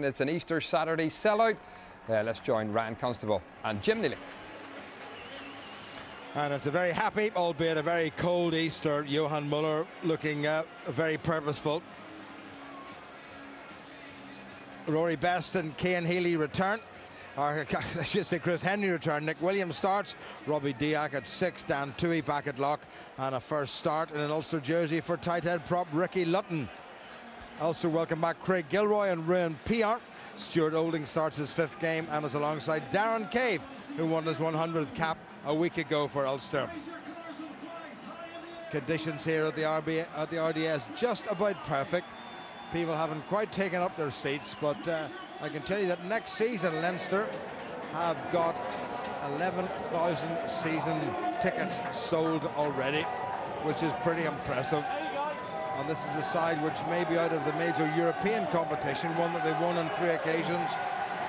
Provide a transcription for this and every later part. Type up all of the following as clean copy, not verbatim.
It's an Easter Saturday sellout. Let's join Ryan Constable and Jim Neely. And it's a very happy, albeit a very cold Easter. Johan Muller looking very purposeful. Rory Best and Cian Healy return. Or I should say Chris Henry return. Nick Williams starts. Robbie Diak at 6. Dan Toohey back at lock. And a first start in an Ulster jersey for tight head prop Ricky Lutton. Ulster welcome back Craig Gilroy and Ryan Piart. Stuart Olding starts his 5th game and is alongside Darren Cave, who won his 100th cap a week ago for Ulster. Conditions here at the RDS just about perfect. People haven't quite taken up their seats, but I can tell you that next season Leinster have got 11,000 season tickets sold already, which is pretty impressive. And this is a side which may be out of the major European competition, one that they've won on 3 occasions,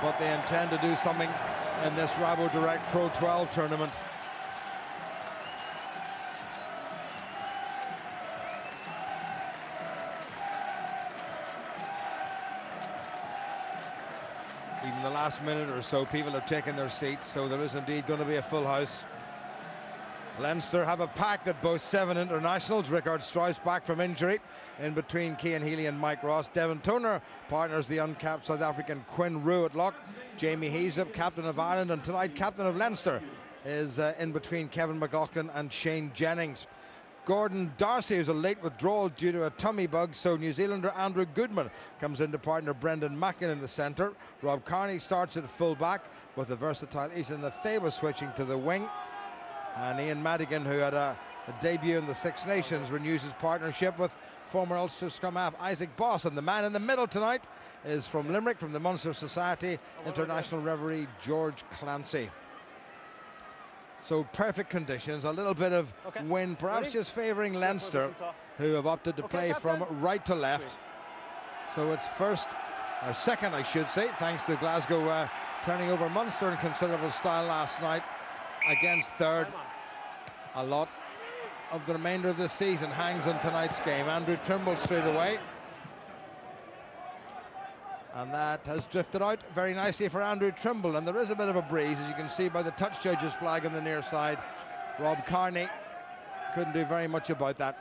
but they intend to do something in this Rabo Direct Pro 12 tournament. Even the last minute or so, people have taken their seats, so there is indeed going to be a full house. Leinster have a pack that boasts 7 internationals. Rickard Strauss back from injury. In between Cian Healy and Mike Ross. Devon Toner partners the uncapped South African Quinn Roux at lock. Jamie Heasup, captain of Ireland, and tonight captain of Leinster, is in between Kevin McLaughlin and Shane Jennings. Gordon Darcy is a late withdrawal due to a tummy bug, so New Zealander Andrew Goodman comes into partner Brendan Mackin in the centre. Rob Kearney starts at full back, with the versatile Isan Atheba switching to the wing. And Ian Madigan, who had a debut in the Six Nations, renews his partnership with former Ulster scrum half Isaac Boss. And the man in the middle tonight is from Limerick, from the Munster Society, international referee George Clancy. So perfect conditions, a little bit of wind, perhaps just favouring Leinster, who have opted to play from right to left. So it's second, I should say, thanks to Glasgow turning over Munster in considerable style last night against third. A lot of the remainder of this season hangs on tonight's game. Andrew Trimble straight away. And that has drifted out very nicely for Andrew Trimble. And there is a bit of a breeze, as you can see by the touch judge's flag on the near side. Rob Kearney couldn't do very much about that.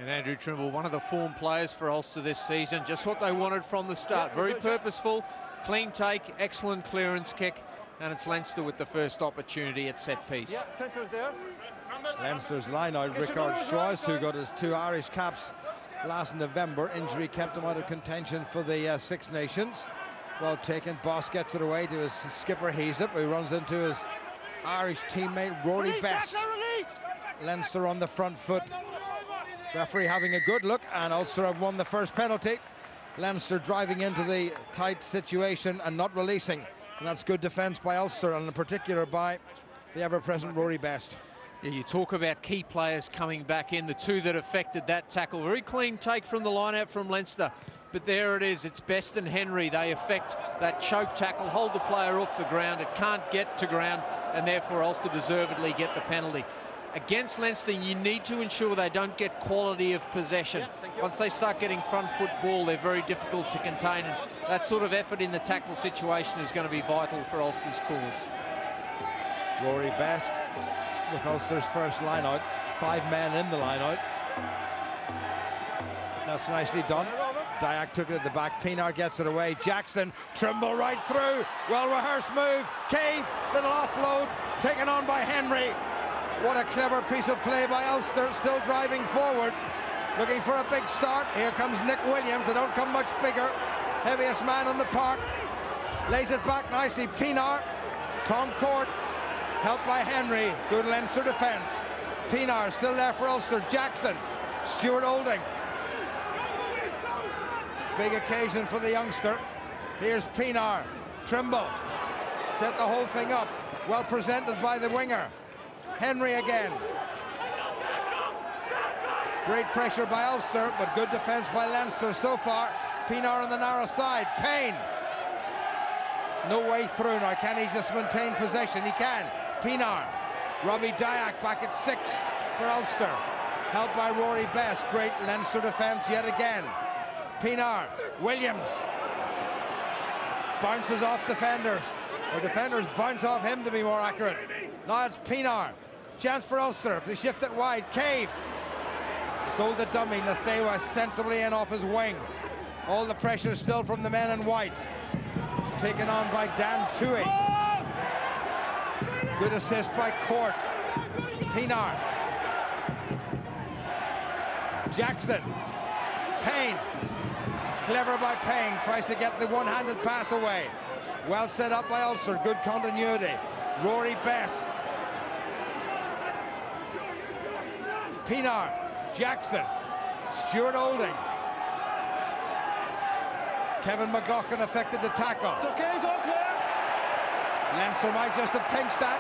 And Andrew Trimble, one of the form players for Ulster this season. Just what they wanted from the start. Very purposeful, clean take, excellent clearance kick. And it's Leinster with the first opportunity at set piece. Yeah, centre's there. Leinster's line out, Rickard Strauss, who got his 2 Irish caps last November. Injury kept him out of contention for the Six Nations. Well taken. Boss gets it away to his skipper Heasup, who runs into his Irish teammate Rory Best. Leinster on the front foot. Referee having a good look, and Ulster have won the first penalty. Leinster driving into the tight situation and not releasing. And that's good defence by Ulster, and in particular by the ever-present Rory Best. Yeah, you talk about key players coming back in, the 2 that affected that tackle. Very clean take from the line-out from Leinster. But there it is, it's Best and Henry. They affect that choke tackle, hold the player off the ground. It can't get to ground, and therefore Ulster deservedly get the penalty. Against Leinster, you need to ensure they don't get quality of possession. Once they start getting front foot ball, they're very difficult to contain, and that sort of effort in the tackle situation is going to be vital for Ulster's cause. Rory Best with Ulster's first line-out, 5 men in the line-out. That's nicely done. Diak took it at the back. Pienaar gets it away. Jackson, Trimble right through. Well-rehearsed move. Cave, little offload, taken on by Henry. What a clever piece of play by Ulster, still driving forward, looking for a big start. Here comes Nick Williams, they don't come much bigger. Heaviest man on the park, lays it back nicely. Pienaar, Tom Court, helped by Henry. Good Leinster defence. Pienaar still there for Ulster. Jackson, Stuart Olding. Big occasion for the youngster. Here's Pienaar, Trimble, set the whole thing up. Well presented by the winger. Henry again. Great pressure by Ulster, but good defence by Leinster so far. Pienaar on the narrow side. Payne. No way through now. Can he just maintain possession? He can. Pienaar. Robbie Diak back at 6 for Ulster. Helped by Rory Best. Great Leinster defence yet again. Pienaar. Williams. bounces off defenders, or defenders bounce off him to be more accurate. Now it's Pienaar. Chance for Ulster if they shift it wide. Cave. Sold the dummy. Nathewa sensibly in off his wing. All the pressure still from the men in white. Taken on by Dan Tui. Good assist by Court. Pienaar. Jackson. Payne. Clever by Payne. Tries to get the one-handed pass away. Well set up by Ulster. Good continuity. Rory Best. Pienaar. Jackson. Stuart Olding. Kevin McLaughlin affected the tackle. It's okay, it's all clear. Leinster might just have pinched that.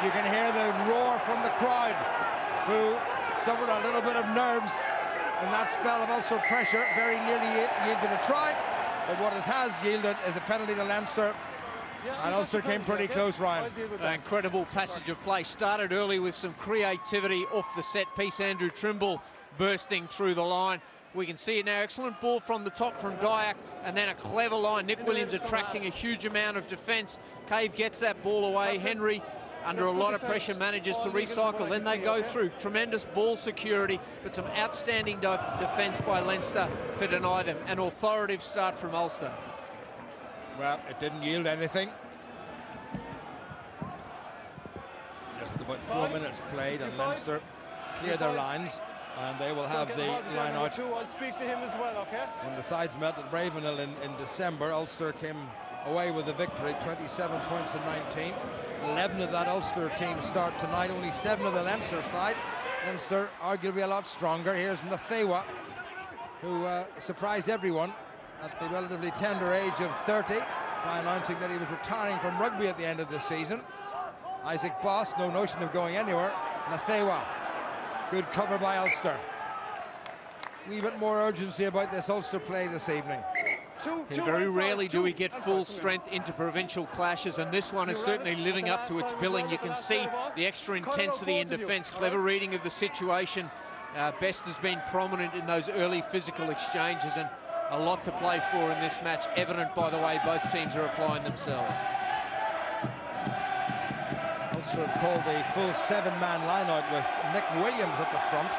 You can hear the roar from the crowd, who suffered a little bit of nerves in that spell of Ulster pressure. Very nearly yielded a try, but what it has yielded is a penalty to Leinster. And Ulster came pretty close, Ryan. An incredible passage of play. Started early with some creativity off the set piece. Andrew Trimble bursting through the line. We can see it now. Excellent ball from the top from Dyack, and then a clever line. Nick Williams attracting a huge amount of defence. Cave gets that ball away. Henry, under a lot of pressure, manages to recycle. Then they go through. Tremendous ball security, but some outstanding defence by Leinster to deny them. An authoritative start from Ulster. Well, it didn't yield anything. Just about 4 minutes played, and Leinster clear their lines, and they will have the line out. I'll speak to him as well, okay? When the sides met at Ravenhill in December, Ulster came away with the victory, 27 points in 19. 11 of that Ulster team start tonight, only 7 of the Leinster side. Leinster arguably a lot stronger. Here's Nathewa, who surprised everyone at the relatively tender age of 30 by announcing that he was retiring from rugby at the end of the season. Isaac Boss, no notion of going anywhere. Nathewa, good cover by Ulster. A wee bit more urgency about this Ulster play this evening. Very rarely do we get full strength into provincial clashes, and this one is certainly living up to its billing. You can see the extra intensity in defence, clever reading of the situation. Best has been prominent in those early physical exchanges, and a lot to play for in this match, evident by the way both teams are applying themselves. Ulster have called a full 7-man line-out with Nick Williams at the front.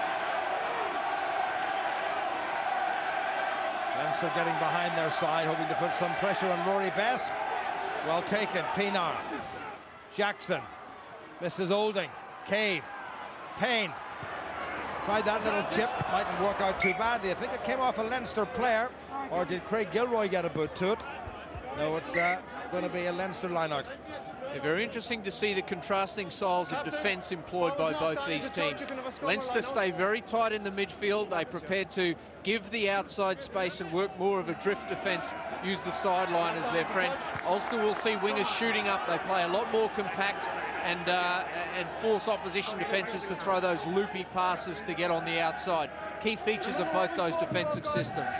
Leinster getting behind their side, hoping to put some pressure on Rory Best. Well taken, Pienaar. Jackson. Mrs. Olding. Cave. Payne. Tried that little chip, mightn't work out too badly. I think it came off a Leinster player, or did Craig Gilroy get a boot to it? No, it's going to be a Leinster line-out. Yeah, very interesting to see the contrasting styles of defence employed by both these teams. Leinster stay very tight in the midfield. They prepared to give the outside space and work more of a drift defence, use the sideline as their friend. Ulster will see wingers shooting up. They play a lot more compact and force opposition defences to throw those loopy passes to get on the outside. Key features of both those defensive systems.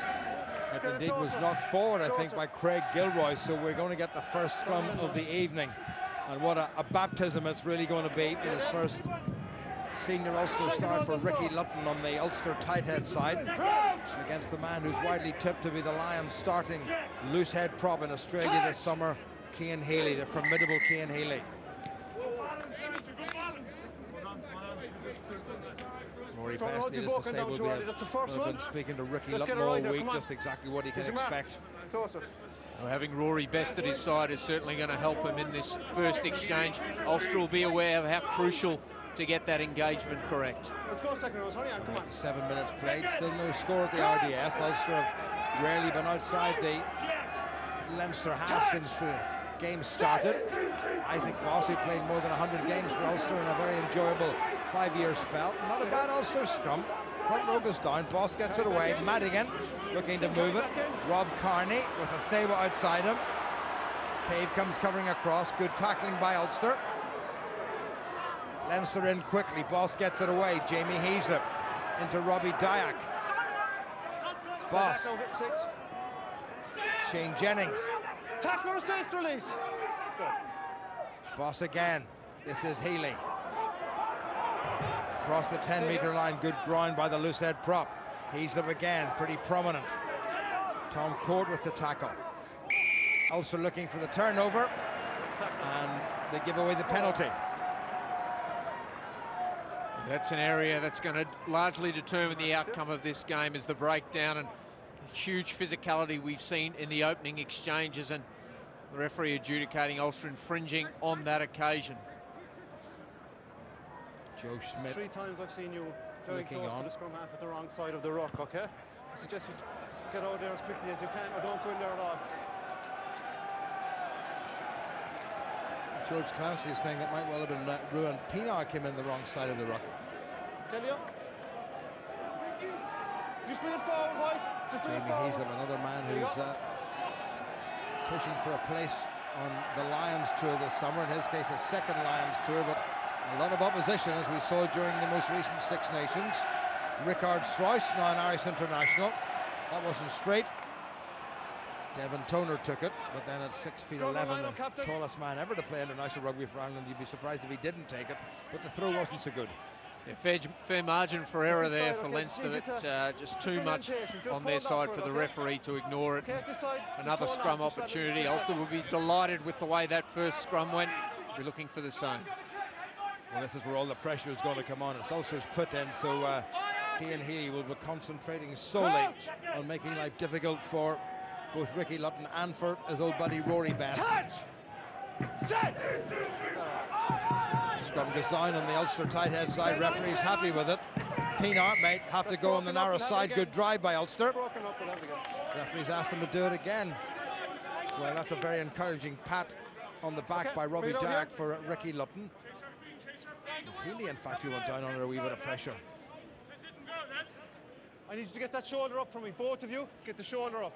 It indeed was knocked forward, I think, by Craig Gilroy, so we're going to get the first scrum of the evening. And what a baptism it's really going to be in his first senior Ulster start for Ricky Lutton on the Ulster tight head side, against the man who's widely tipped to be the Lions starting loose head prop in Australia this summer, Cian Healy, the formidable Cian Healy. Rory Best, needless to say, will be I've been speaking to Ricky Lutton all week, just exactly what he can expect. Well, having Rory Best at his side is certainly going to help him in this first exchange. Ulster will be aware of how crucial to get that engagement correct. Let's go second rows, hurry on, come on. 7 minutes played, still no score at the RDS. Ulster have rarely been outside the Leinster half since the game started. Isaac Boss, who played more than 100 games for Ulster in a very enjoyable 5-year spell. Not a bad Ulster scrum. Front row goes down, Boss gets it away. Madigan looking to move it. Rob Carney with a Thewa outside him. Cave comes covering across. Good tackling by Ulster. Leinster in quickly. Boss gets it away. Jamie Heaslip into Robbie Dyack. Boss. Shane Jennings. Tackle assist release. Boss again. This is Healy. Across the 10-metre line, good ground by the loose head prop. Heaslip again, pretty prominent. Tom Court with the tackle. Ulster looking for the turnover, and they give away the penalty. That's an area that's going to largely determine the outcome of this game, is the breakdown and huge physicality we've seen in the opening exchanges, and the referee adjudicating Ulster infringing on that occasion. Joe Schmidt. 3 times I've seen you very close to the scrum half at the wrong side of the ruck, okay? I suggest you get out there as quickly as you can, or don't go in there at all. George Clancy is saying that might well have been Ruan Pienaar came in the wrong side of the ruck. Kelly, just bring it forward, White. Just bring it Jamie forward. Heaslip, another man who's pushing for a place on the Lions tour this summer. In his case, a second Lions tour, but a lot of opposition, as we saw during the most recent Six Nations. Rickard Struijs, now an Irish international. That wasn't straight. Devin Toner took it, but then at 6'11", the tallest man ever to play international rugby for Ireland, you'd be surprised if he didn't take it, but the throw wasn't so good. Yeah, fair margin for error there for Leinster, but just too much on their side for the referee to ignore it. Another scrum opportunity. Ulster will be delighted with the way that first scrum went. We're looking for the same. Well, this is where all the pressure is going to come on. It's Ulster's put in, so Cian Healy will be concentrating solely on making life difficult for both Ricky Lutton and for his old buddy Rory Best. Set! Scrum goes down on the Ulster tight head side. Referee's happy with it. Pienaar might have to go on the narrow side. Good drive by Ulster. Referee's asked him to do it again. Well, that's a very encouraging pat on the back by Robbie Dark for Ricky Lutton. Healy, in fact, who went down under a wee bit of pressure. I need you to get that shoulder up for me, both of you. Get the shoulder up.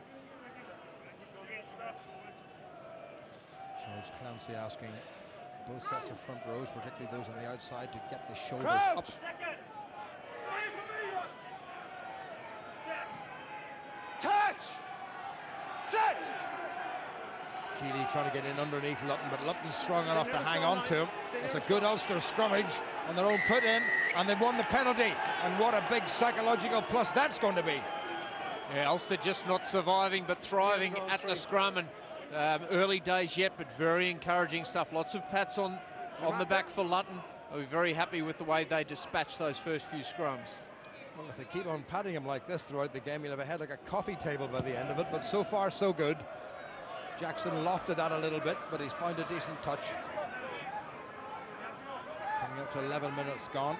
George Clancy asking both sets of front rows, particularly those on the outside, to get the shoulders up. Touch! Set! Keeley trying to get in underneath Lutton, but Lutton's strong enough to hang on to him. It's a good Ulster scrummage on their own put in, and they've won the penalty. And what a big psychological plus that's going to be. Yeah, Ulster just not surviving but thriving at the scrum, and early days yet, but very encouraging stuff. Lots of pats on the back for Lutton. I'll be very happy with the way they dispatched those first few scrums. Well, if they keep on patting him like this throughout the game, he'll have a head like a coffee table by the end of it, but so far so good. Jackson lofted that a little bit, but he's found a decent touch. Coming up to 11 minutes gone.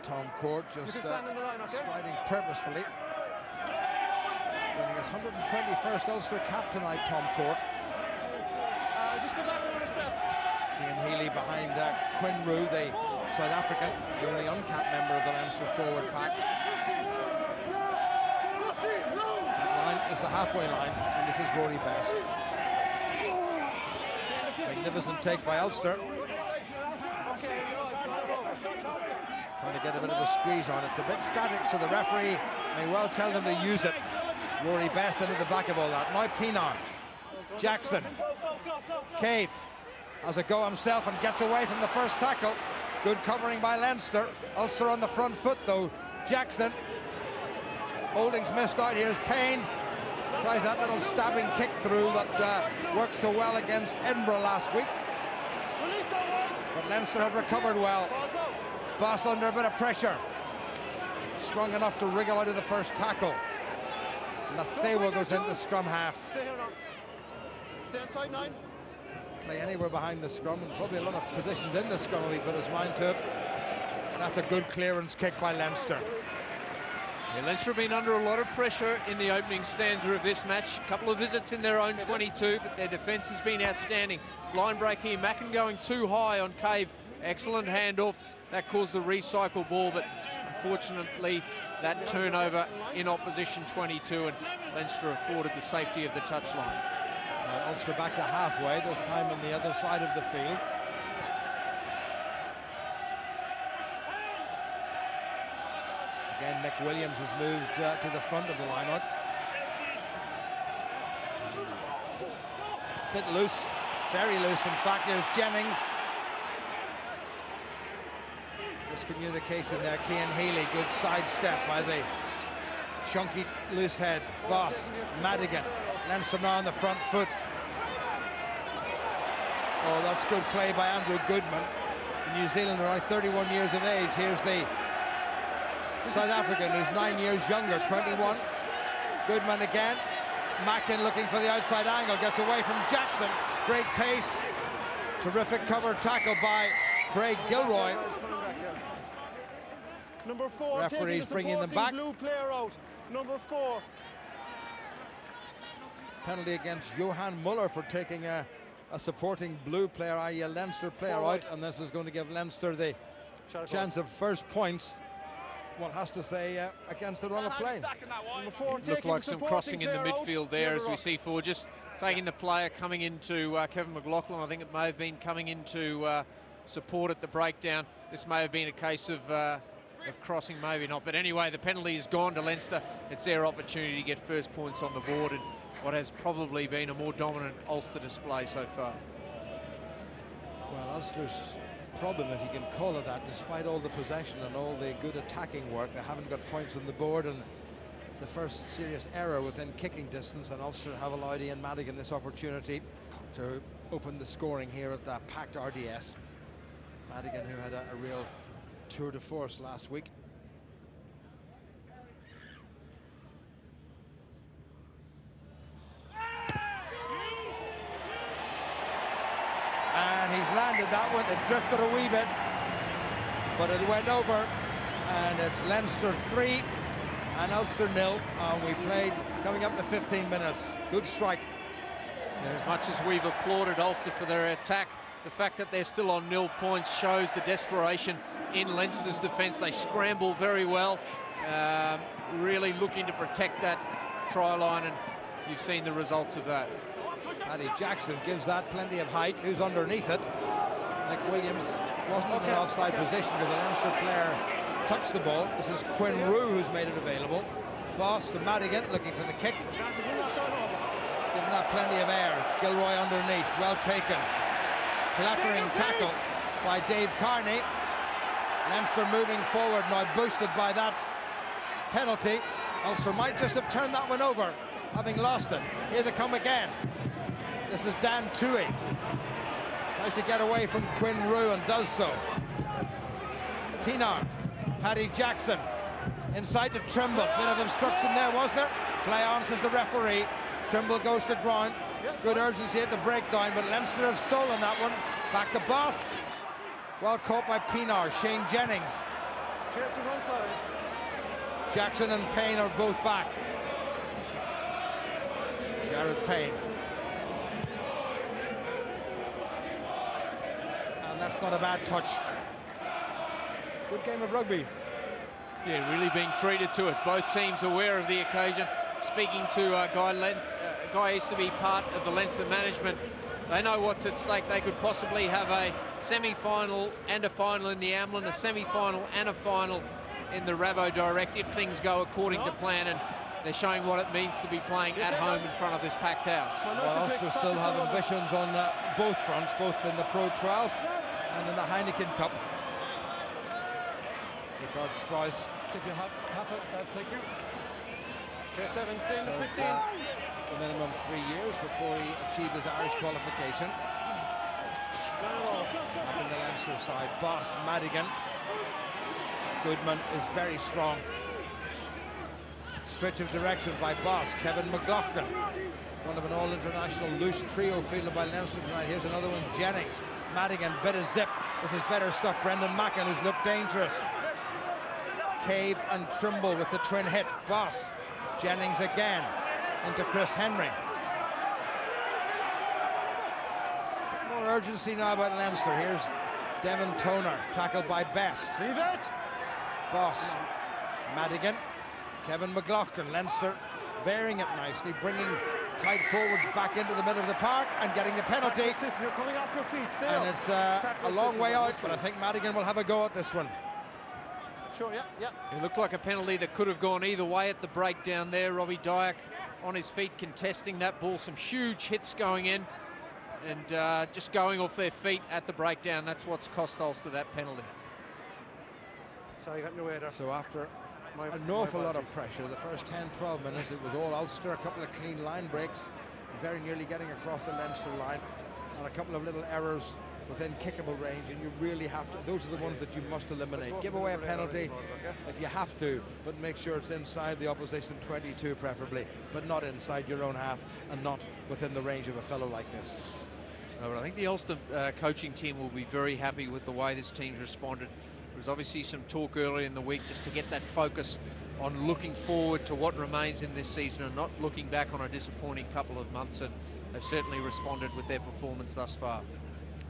Tom Court just striding purposefully. Winning his 121st Ulster cap tonight, Tom Court. Just go back another step. Cian Healy behind Quinn Rue, the South African, the only uncapped member of the Leinster forward pack. That line is the halfway line, and this is Rory Best. Magnificent take by Ulster. Trying to get a bit of a squeeze on. It's a bit static, so the referee may well tell them to use it. Rory Best into the back of all that. Now Pienaar. Jackson. Cave has a go himself and gets away from the first tackle. Good covering by Leinster. Ulster on the front foot though. Jackson. Holding's missed out. Here's Payne. Tries that little stabbing kick through that worked so well against Edinburgh last week. But Leinster have recovered well. Boss under a bit of pressure. Strong enough to wriggle out of the first tackle. Nathewa goes into scrum half. Stay here now. Stay inside 9. Play anywhere behind the scrum, and probably a lot of positions in the scrum if he put his mind to it. And that's a good clearance kick by Leinster. Yeah, Leinster have been under a lot of pressure in the opening stanza of this match. A couple of visits in their own 22, but their defence has been outstanding. Line break here, Mackin going too high on Cave. Excellent handoff. That caused the recycle ball, but unfortunately that turnover in opposition 22, and Leinster afforded the safety of the touchline. Ulster back to halfway, this time on the other side of the field. Again, Nick Williams has moved to the front of the line-out. Bit loose, very loose in fact. There's Jennings. Miscommunication there, Cian Healy, good sidestep by the chunky loose head. Boss, Madigan, Leinster now on the front foot. Oh, that's good play by Andrew Goodman. The New Zealander, only 31 years of age. Here's the South African, who's 9 years younger, 21. Goodman again. Mackin looking for the outside angle, gets away from Jackson. Great pace. Terrific cover tackle by Craig Gilroy. Number 4, referee's bringing them back. Blue player out. Number 4. Penalty against Johan Muller for taking a supporting blue player, i.e. a Leinster player out, and this is going to give Leinster the chance of first points. One has to say against the run of play. Number 4 Looked like some crossing in the midfield there as we see forward, just taking the player coming into Kevin McLaughlin. I think it may have been coming into support at the breakdown. This may have been a case of crossing, maybe not. But anyway, the penalty has gone to Leinster. It's their opportunity to get first points on the board and what has probably been a more dominant Ulster display so far. Well, Ulster's problem, if you can call it that, despite all the possession and all the good attacking work, they haven't got points on the board, and the first serious error within kicking distance, and Ulster have allowed Ian Madigan this opportunity to open the scoring here at the packed RDS. Madigan, who had a real tour de force last week. And he's landed that one. It drifted a wee bit, but it went over, and it's Leinster 3 and Ulster 0. We played coming up to 15 minutes. Good strike. As much as we've applauded Ulster for their attack, the fact that they're still on 0 points shows the desperation in Leinster's defence. They scramble very well, really looking to protect that try line, and you've seen the results of that. Paddy Jackson gives that plenty of height. Who's underneath it? Nick Williams wasn't in an offside position because the Leinster player touched the ball. This is Quinn Rue who's made it available. Boss to Madigan looking for the kick. Giving that plenty of air. Gilroy underneath, well taken. Clattering tackle by Dave Carney. Leinster moving forward now, boosted by that penalty. Ulster might just have turned that one over, having lost it. Here they come again. This is Dan Toohey. Tries to get away from Quinn Rue and does so. Pinar, Paddy Jackson, inside to Trimble. Bit of obstruction there, was there? Play on, says the referee. Trimble goes to ground. Good urgency at the breakdown, but Leinster have stolen that one. Back to Boss. Well caught by Pinar. Shane Jennings. Jackson and Payne are both back. Jared Payne. And that's not a bad touch. Good game of rugby. Yeah, really being treated to it. Both teams aware of the occasion. Speaking to Guy used to be part of the Leinster management. They know what's at stake. They could possibly have a semi-final and a final in the Amlin, a semi-final and a final in the Rabo Direct if things go according to plan, and they're showing what it means to be playing at home in front of this packed house. Well, Ulster still have ambitions on both fronts, both in the Pro 12 and in the Heineken Cup. Ricard Strauss. Thank you. K7, stay in the 15. A minimum 3 years before he achieved his Irish qualification. Up in the Leinster side, Boss, Madigan. Goodman is very strong. Switch of direction by Boss. Kevin McLaughlin, one of an all-international loose trio fielded by Leinster tonight. Here's another one, Jennings. Madigan, bit of zip. This is better stuff. Brendan Mackin, who's looked dangerous. Cave and Trimble with the twin hit. Boss. Jennings again into Chris Henry. More urgency now about Leinster. Here's Devon Toner, tackled by Best. Leave it. Boss, Madigan, Kevin McLaughlin. Leinster varying it nicely, bringing tight forwards back into the middle of the park and getting the penalty. You're coming off your feet. Stay and up. it's a long way out, but I think Madigan will have a go at this one. Sure, yeah. It looked like a penalty that could have gone either way at the breakdown there. Robbie Dyack on his feet contesting that ball. Some huge hits going in and just going off their feet at the breakdown. That's what's cost Ulster that penalty. So you got no way there. So after an awful lot of pressure, the first 10-12 minutes, it was all Ulster. A couple of clean line breaks, very nearly getting across the Leinster line. and a couple of little errors within kickable range, and you really have to, those are the ones that you must eliminate. Give away a penalty if you have to, but make sure it's inside the opposition 22 preferably, but not inside your own half and not within the range of a fellow like this. But I think the Ulster coaching team will be very happy with the way this team's responded. There was obviously some talk earlier in the week just to get that focus on looking forward to what remains in this season and not looking back on a disappointing couple of months, and they've certainly responded with their performance thus far.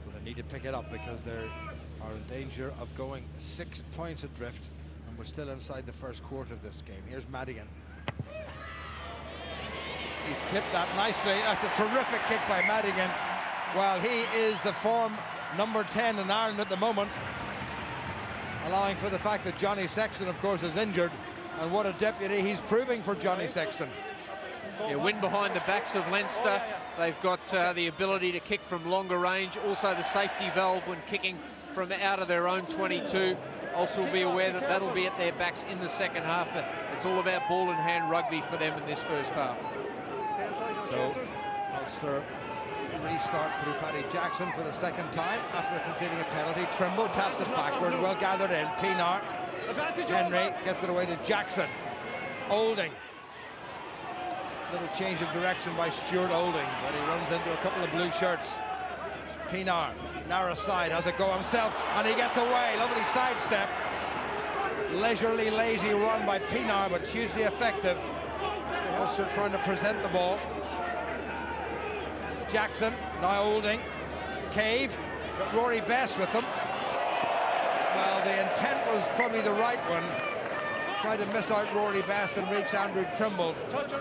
Well, they need to pick it up because they are in danger of going 6 points adrift, and we're still inside the first quarter of this game. Here's Madigan. He's clipped that nicely. That's a terrific kick by Madigan. Well, he is the form number 10 in Ireland at the moment, allowing for the fact that Johnny Sexton, of course, is injured. And what a deputy he's proving for Johnny Sexton. Yeah, win behind the backs of Leinster. They've got the ability to kick from longer range. Also the safety valve when kicking from out of their own 22. Ulster will be aware that that'll be at their backs in the second half, but it's all about ball in hand rugby for them in this first half. So Ulster restart through Paddy Jackson for the second time after conceding a penalty. Trimble taps it backward, well gathered in. Pienaar. Henry gets it away to Jackson. Olding. Little change of direction by Stuart Olding, but he runs into a couple of blue shirts. Pienaar, narrow side, has a go himself, and he gets away. Lovely sidestep. Leisurely, lazy run by Pienaar, but hugely effective. Ulster trying to present the ball. Jackson, now Olding. Cave, got Rory Best with them. Well, the intent was probably the right one. Tried to miss out Rory Best and reach Andrew Trimble. But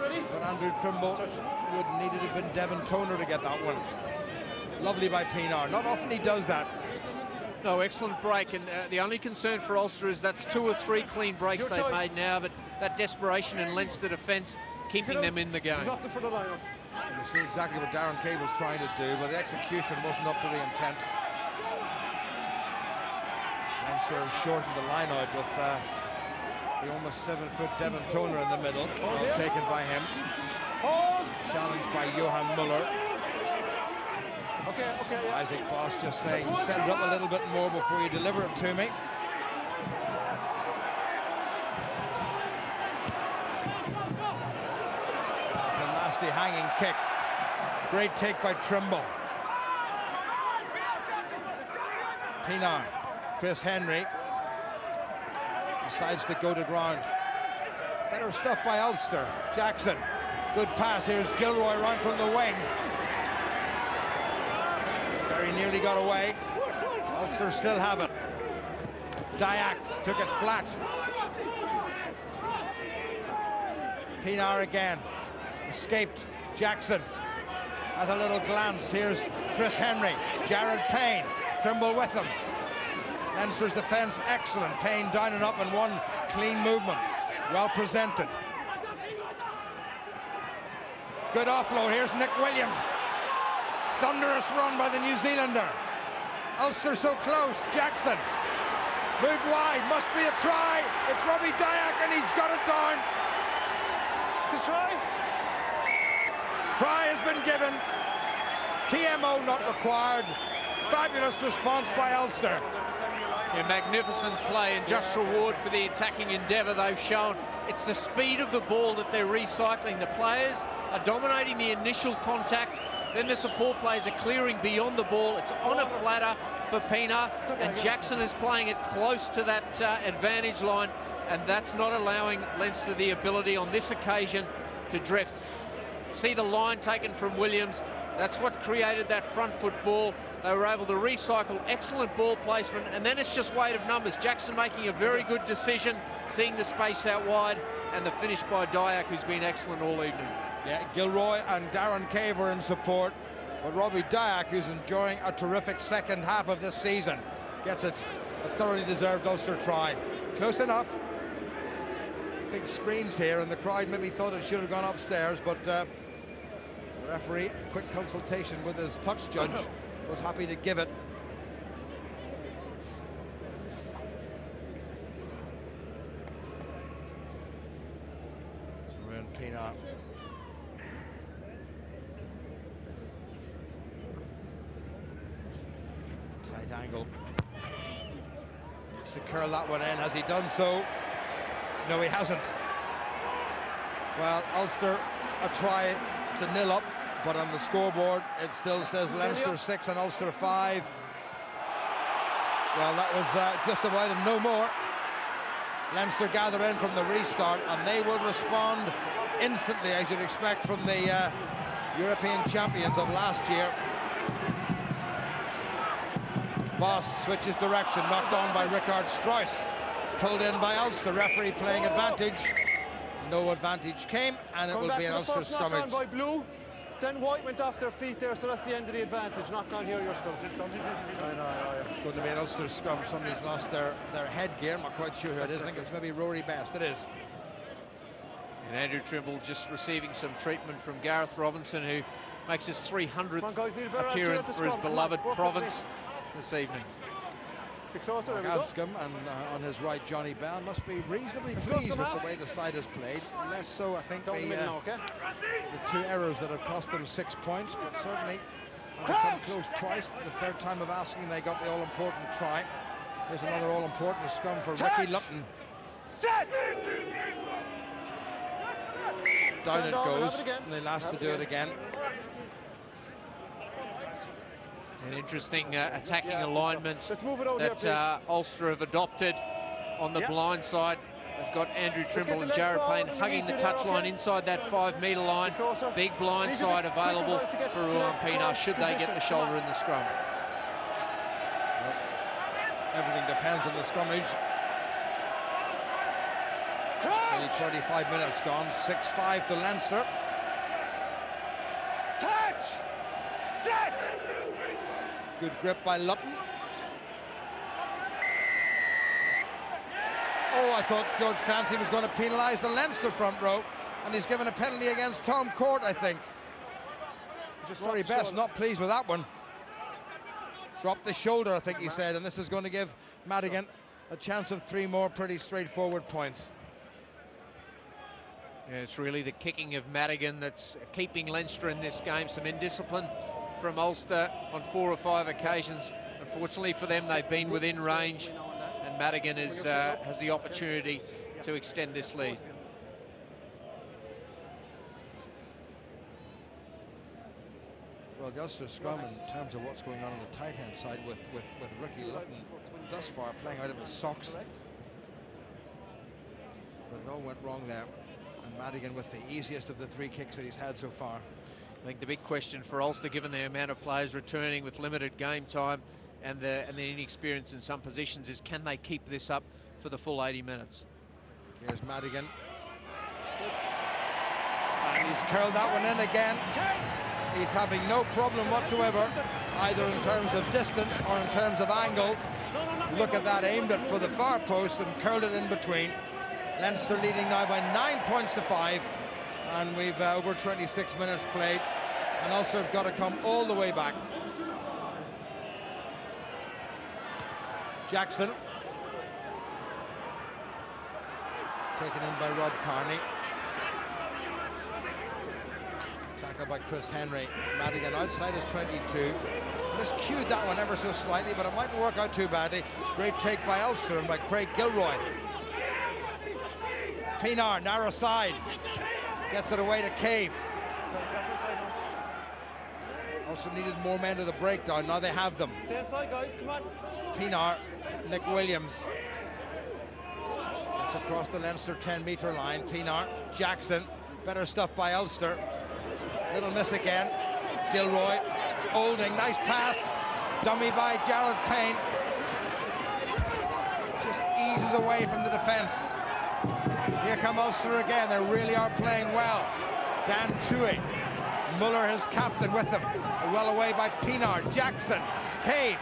Andrew Trimble would need it to have been Devon Toner to get that one. Lovely by Pienaar. Not often he does that. No, excellent break, and the only concern for Ulster is that's 2 or 3 clean breaks they've made now, but that desperation in Leinster defence keeping them in the game. You see exactly what Darren Cave was trying to do, but the execution wasn't up to the intent. Leinster have shortened the line out with the almost 7-foot Devon Toner in the middle. Well taken by him. Challenged by Johan Muller. Isaac Boss just saying, send it up a little bit more before you deliver it to me. It's a nasty hanging kick. Great take by Trimble. Pienaar. Chris Henry decides to go to ground. Better stuff by Ulster. Jackson. Good pass. Here's Gilroy around from the wing. Very nearly got away. Ulster still have it. Dyack took it flat. Pienaar again. Escaped. Jackson has a little glance. Here's Chris Henry. Jared Payne. Trimble with him. Leinster's defence excellent. Payne down and up in one clean movement. Well presented. Good offload. Here's Nick Williams. Thunderous run by the New Zealander. Ulster so close. Jackson. Moved wide. Must be a try. It's Robbie Dyack and he's got it down. To try. Try has been given. TMO not required. Fabulous response by Ulster. A magnificent play and just reward for the attacking endeavour they've shown. It's the speed of the ball that they're recycling. The players are dominating the initial contact, then the support players are clearing beyond the ball. It's on a platter for Pienaar, and Jackson is playing it close to that advantage line, and that's not allowing Leinster the ability on this occasion to drift. See the line taken from Williams. That's what created that front foot ball. They were able to recycle excellent ball placement, and then it's just weight of numbers. Jackson making a very good decision, seeing the space out wide, and the finish by Dyack, who's been excellent all evening. Yeah, Gilroy and Darren Cave are in support, but Robbie Dyack, who's enjoying a terrific second half of this season, gets it a thoroughly deserved Ulster try. Close enough. Big screams here, and the crowd maybe thought it should have gone upstairs, but the referee, quick consultation with his touch judge, was happy to give it. Ruin Pienaar. Right angle. Needs to curl that one in. Has he done so? No, he hasn't. Well, Ulster a try to nil up, but on the scoreboard it still says Leinster 6 and Ulster 5. Well, that was just about and no more. Leinster gather in from the restart, and they will respond instantly, as you'd expect from the European champions of last year. Boss switches direction, knocked on by Richard Strauss, pulled in by Ulster. Referee playing advantage. No advantage came, and it will be an Ulster scrummage. By Blue, then White went off their feet there, so that's the end of the advantage. Knock on here, your scrum. It's going to be an Ulster scrum. Somebody's lost their headgear. I'm not quite sure who it is. I think it's maybe Rory Best. It is. And Andrew Trimble just receiving some treatment from Gareth Robinson, who makes his 300th appearance for his beloved province this evening. Gadscombe and on his right Johnny Bell must be reasonably pleased with the way the side has played. Less so, I think, the two errors that have cost them 6 points, but certainly they've come close twice. The third time of asking, they got the all-important try. Here's another all-important scrum for Ricky Lupton. Down it goes, and they'll ask to do it again. An interesting attacking alignment that Ulster have adopted on the blind side. They've got Andrew Trimble and Jared Payne hugging the touchline inside that 5-metre line. Big blind side available for Ruan Pienaar should they get the shoulder in the scrum. Well, everything depends on the scrummage. Only 35 minutes gone, 6-5 to Leinster. Touch! Set! Good grip by Lupton. Oh, I thought George Clancy was going to penalise the Leinster front row, and he's given a penalty against Tom Court, I think. Rory Best not pleased with that one. Dropped the shoulder, I think he said, and this is going to give Madigan a chance of 3 more pretty straightforward points. Yeah, it's really the kicking of Madigan that's keeping Leinster in this game. Some indiscipline from Ulster on 4 or 5 occasions. Unfortunately for them, they've been within range, and Madigan is, has the opportunity to extend this lead. Well, the Ulster scrum, in terms of what's going on the tight hand side with Ricky Lupton thus far playing out of his socks. But it all went wrong there. And Madigan with the easiest of the 3 kicks that he's had so far. I think the big question for Ulster, given the amount of players returning with limited game time and the inexperience in some positions, is can they keep this up for the full 80 minutes? Here's Madigan. And he's curled that one in again. He's having no problem whatsoever, either in terms of distance or in terms of angle. Look at that, aimed it for the far post and curled it in between. Leinster leading now by 9 points to 5. And we've over 26 minutes played, and Ulster have got to come all the way back. Jackson taken in by Rod Carney. Tackled by Chris Henry. Madigan outside his 22. Miscued that one ever so slightly, but it mightn't work out too badly. Great take by Ulster and by Craig Gilroy. Pienaar, narrow side. Gets it away to Cave. Also needed more men to the breakdown. Now they have them. Stay inside, guys. Come on. Pienaar, Nick Williams. That's across the Leinster 10-metre line. Pienaar, Jackson. Better stuff by Ulster. Little miss again. Gilroy, Olding, nice pass. Dummy by Jared Payne. Just eases away from the defence. Here come Ulster again. They really are playing well. Dan Toohey. Muller, his captain, with them. Well away by Pienaar. Jackson. Cave.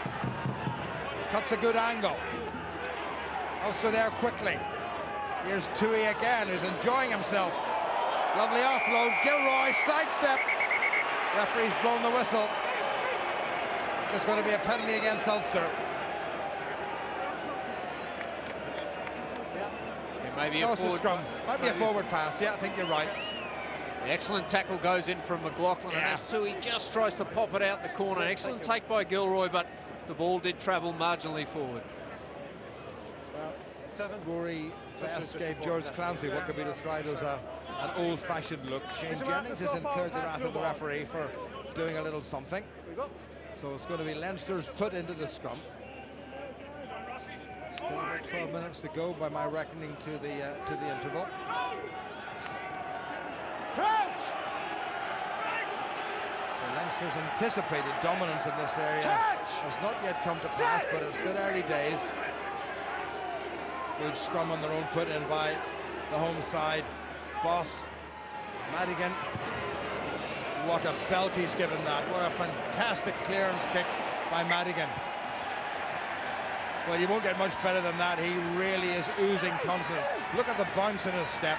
Cuts a good angle. Ulster there quickly. Here's Toohey again, who's enjoying himself. Lovely offload. Gilroy, sidestep. Referee's blown the whistle. There's going to be a penalty against Ulster. Maybe no, a forward scrum. Might be a forward pass. Yeah, I think you're right. The excellent tackle goes in from McLaughlin, and as Toohey just tries to pop it out the corner. Excellent take by Gilroy, but The ball did travel marginally forward. Rory Best gave George Clancy what could be described as an old-fashioned look. Shane Jennings has incurred the wrath of the referee for doing a little something. So it's going to be Leinster's foot into the scrum. Still about 12 minutes to go by my reckoning to the interval. So Leinster's anticipated dominance in this area has not yet come to pass, but it's still early days. Good scrum on their own, put in by the home side. Boss, Madigan. What a belt he's given that. What a fantastic clearance kick by Madigan. Well, you won't get much better than that. He really is oozing confidence. Look at the bounce in his step.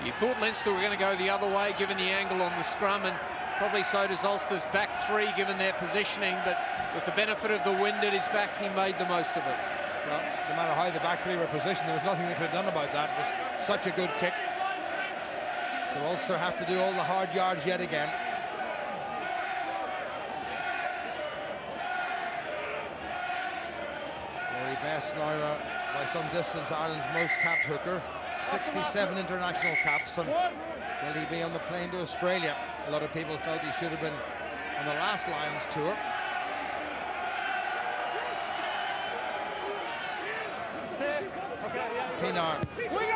You thought Leinster were going to go the other way, given the angle on the scrum, and probably so does Ulster's back three, given their positioning, but with the benefit of the wind at his back, he made the most of it. Well, no matter how the back three were positioned, there was nothing they could have done about that. It was such a good kick. So Ulster have to do all the hard yards yet again. Rory Best now by some distance Ireland's most capped hooker. 67 international caps, and will he be on the plane to Australia? A lot of people felt he should have been on the last Lions tour. Pinar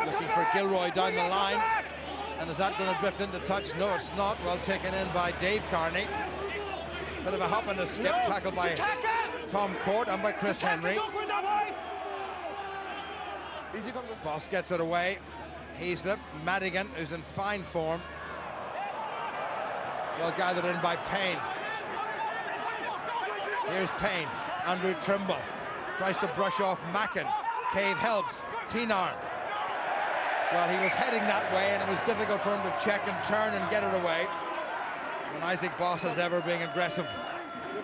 looking for Gilroy down the line, and is that going to drift into touch? No, it's not. Well taken in by Dave Carney. Bit of a hop and a skip, tackled by Tom Court and by Chris Henry. Boss gets it away. Heaslip, Madigan, who's in fine form. Well gathered in by Payne. Here's Payne. Andrew Trimble tries to brush off Mackin. Cave helps. Pinar. Well, he was heading that way, and it was difficult for him to check and turn and get it away. When Isaac Boss is ever being aggressive.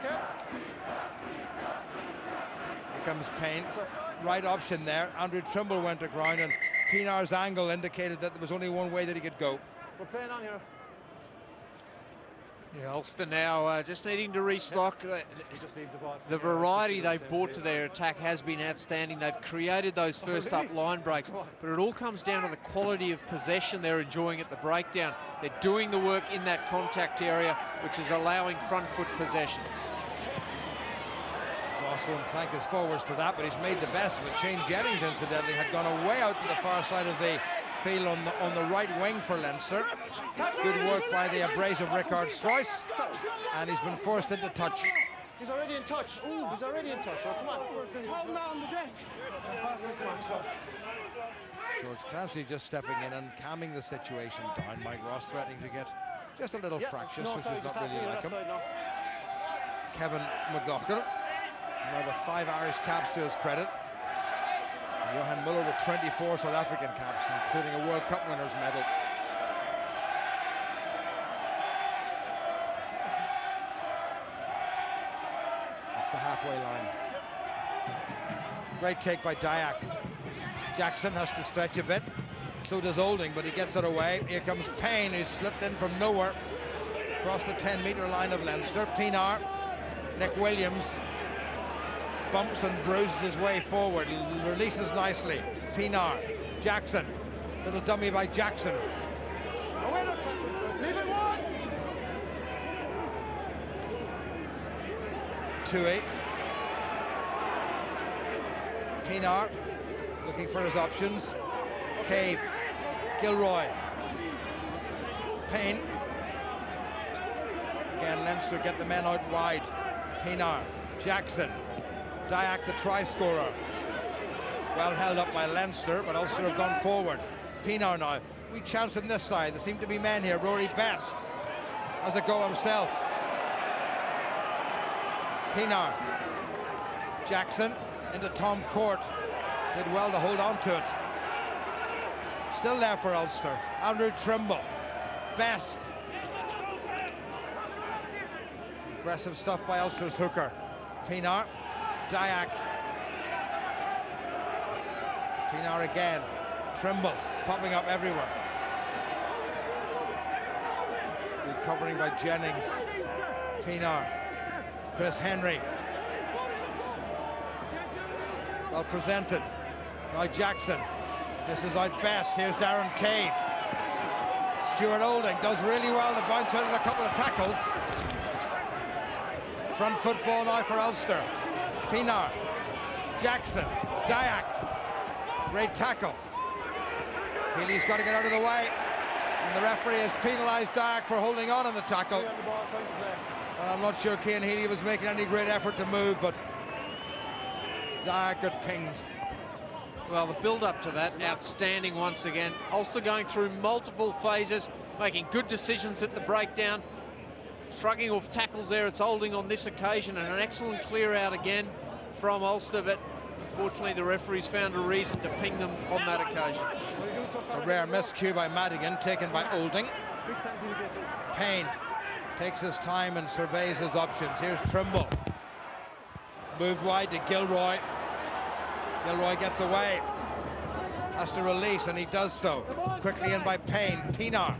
Here comes Payne. Right option there. Andrew Trimble went to ground, and Pinar's angle indicated that there was only one way that he could go. We're playing on here. Yeah, Ulster now just needing to restock. The variety they've brought to their attack has been outstanding. They've created those first up line breaks, but it all comes down to the quality of possession they're enjoying at the breakdown. They're doing the work in that contact area, which is allowing front foot possession. Boss won't thank his forwards for that, but he's made the best of it. Shane Jennings, incidentally, had gone away out to the far side of the field on the right wing for Leinster. Good work by the abrasive Richard Strauss, and he's been forced into touch. He's already in touch. Ooh, he's already in touch. Oh, come on. Hold him on the deck. George Clancy just stepping in and calming the situation down. Mike Ross threatening to get just a little fractious, which is not really like him. Kevin McLaughlin, now with 5 Irish caps to his credit. Johan Muller with 24 South African caps, including a World Cup winners medal. That's the halfway line. Great take by Dyack. Jackson has to stretch a bit. So does Olding, but he gets it away. Here comes Payne, who's slipped in from nowhere. Across the 10-metre line of Leinster. Pinar, Nick Williams bumps and bruises his way forward, releases nicely. Pinar, Jackson, little dummy by Jackson. Leave it one. 2-8. Pinar looking for his options. Cave, Gilroy, Payne. Again, Leinster get the men out wide. Pinar, Jackson. Dyack, the try scorer. Well held up by Leinster, but Ulster have gone forward. Pinar now. We chance on this side. There seem to be men here. Rory Best has a go himself. Pinar. Jackson into Tom Court. Did well to hold on to it. Still there for Ulster. Andrew Trimble. Best. Aggressive stuff by Ulster's hooker. Pinar. Dyack. Pinar again. Trimble popping up everywhere. Good covering by Jennings. Pinar. Chris Henry. Well presented. Now Jackson. This is out best. Here's Darren Cave. Stuart Olding does really well to bounce out of a couple of tackles. Front football now for Ulster. Pienaar. Jackson. Dyack. Great tackle. Healy's got to get out of the way. And the referee has penalised Dyack for holding on in the tackle. And I'm not sure Cian Healy was making any great effort to move, but Dyack got pinged. Well, the build-up to that, outstanding once again. Ulster going through multiple phases, making good decisions at the breakdown. Shrugging off tackles there, it's Olding on this occasion, and an excellent clear-out again from Ulster, but unfortunately the referees found a reason to ping them on that occasion. A rare miscue by Madigan, taken by Olding. Payne takes his time and surveys his options. Here's Trimble. Moved wide to Gilroy. Gilroy gets away. Has to release, and he does so. Quickly in by Payne. Pienaar.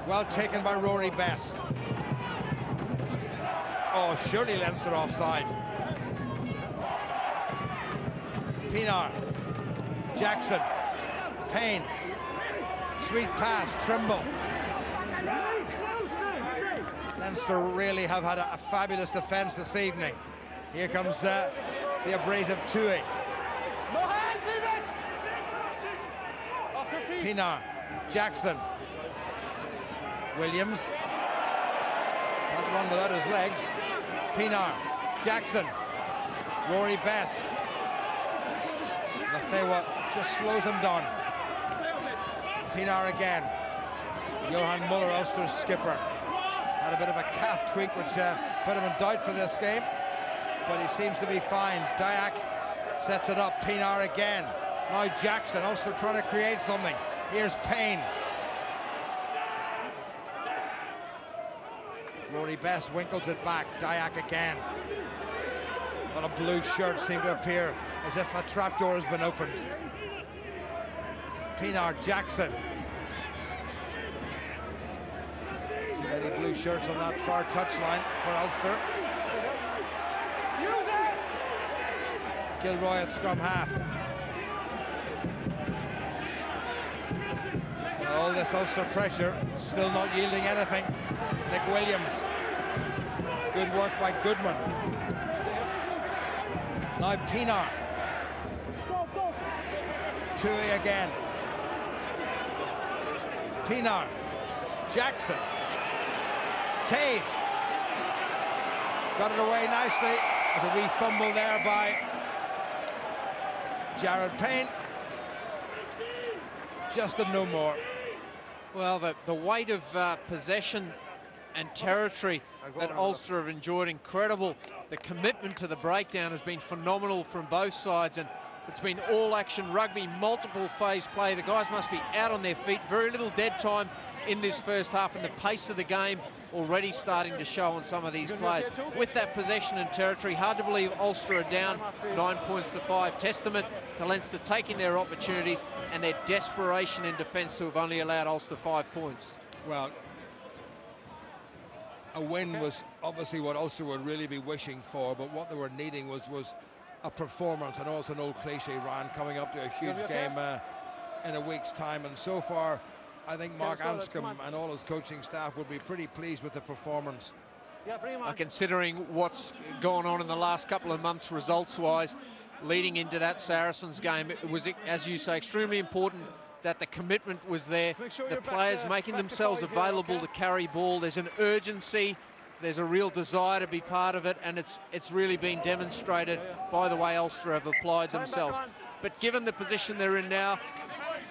Well taken by Rory Best. Oh, surely Leinster offside. Pienaar. Jackson. Payne. Sweet pass. Trimble. Leinster really have had a fabulous defence this evening. Here comes the abrasive Tui. No hands, leave it! Pienaar. Jackson. Williams. Can't run without his legs. Pienaar. Jackson. Rory Best. Mathewa just slows him down. Pienaar again. Johan Muller, Ulster's skipper, had a bit of a calf tweak which put him in doubt for this game, but he seems to be fine. Dyack sets it up. Pienaar again. Now Jackson. Ulster trying to create something. Here's Payne. Rory Best winkles it back. Dyack again. On a blue shirt seemed to appear as if a trapdoor has been opened. Pienaar. Jackson. Too many blue shirts on that far touchline for Ulster. Gilroy at scrum half. All this Ulster pressure, still not yielding anything. Nick Williams. Good work by Goodman. Now Pienaar. Tui again. Pienaar. Jackson. Cave. Got it away nicely. There's a wee fumble there by Jared Payne. Just a no more. Well, the weight of possession and territory that Ulster have enjoyed, incredible. The commitment to the breakdown has been phenomenal from both sides, and it's been all-action rugby, multiple phase play. The guys must be out on their feet. Very little dead time in this first half, and the pace of the game already starting to show on some of these players. With that possession and territory, hard to believe Ulster are down 9 points to 5. Testament to Leinster taking their opportunities and their desperation in defence to have only allowed Ulster 5 points. Well, a win was obviously what Ulster would really be wishing for, but what they were needing was a performance. I know it's an old cliche, Ryan, coming up to a huge game in a week's time, and so far I think Mark Anscombe and all his coaching staff would be pretty pleased with the performance. Considering what's gone on in the last couple of months results-wise, leading into that Saracens game, it was, as you say, extremely important that the commitment was there. The players making themselves available to carry ball. There's an urgency, there's a real desire to be part of it, and it's really been demonstrated by the way Ulster have applied themselves. But given the position they're in now,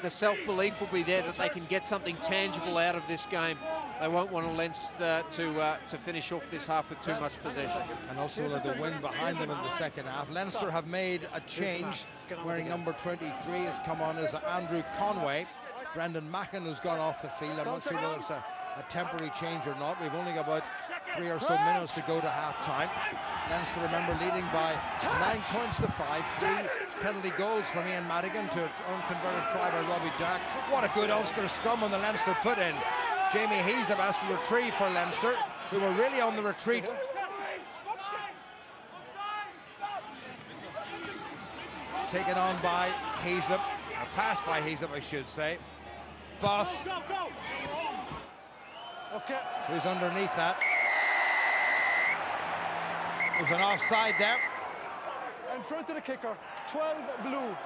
the self-belief will be there that they can get something tangible out of this game. They won't want Leinster to finish off this half with too much possession. And also with the win behind them in the second half. Leinster have made a change. Wearing number 23 has come on as Andrew Conway. Brendan Mackin has gone off the field. I'm not sure whether it's a temporary change or not. We've only got about 3 or so minutes to go to half-time. Leinster, remember, leading by 9 points to 5. 3 penalty goals from Ian Madigan to an unconverted try by Robbie Dack. What a good Ulster scrum on the Leinster put in. Jamie Hees the best retrieve for Leinster, who were really on the retreat. taken on by Heaslip, or passed by Heaslip, I should say. Boss, Okay. who's underneath that. There's an offside there. In front of the kicker, 12 blue.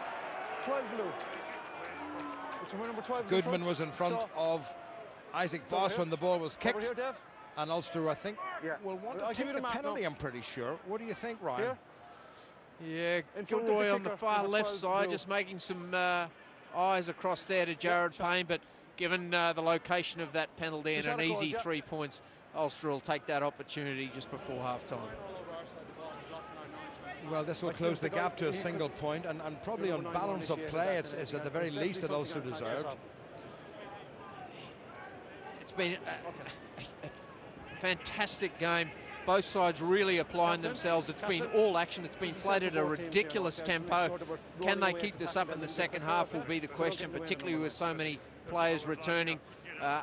12 blue. It's from number 12. Goodman was in front of Isaac Boss when the ball was kicked. Over here, Dev. And Ulster, I think, will want I'll to give you take the the mark penalty, now. I'm pretty sure. What do you think, Ryan? Here. Yeah, In front of Gilroy the on the kicker, far number left 12 side, blue. just making some eyes across there to Jared Payne, but given the location of that penalty and Just an out of easy goals, yeah. 3 points, Ulster will take that opportunity just before half-time. Well, this will close the gap to a single point, and probably on balance of play, it's at the very least that Ulster deserved. It's been a fantastic game. Both sides really applying themselves. It's been all action. It's been played at a ridiculous tempo. Can they keep this up in the second half will be the question, particularly with so many players returning.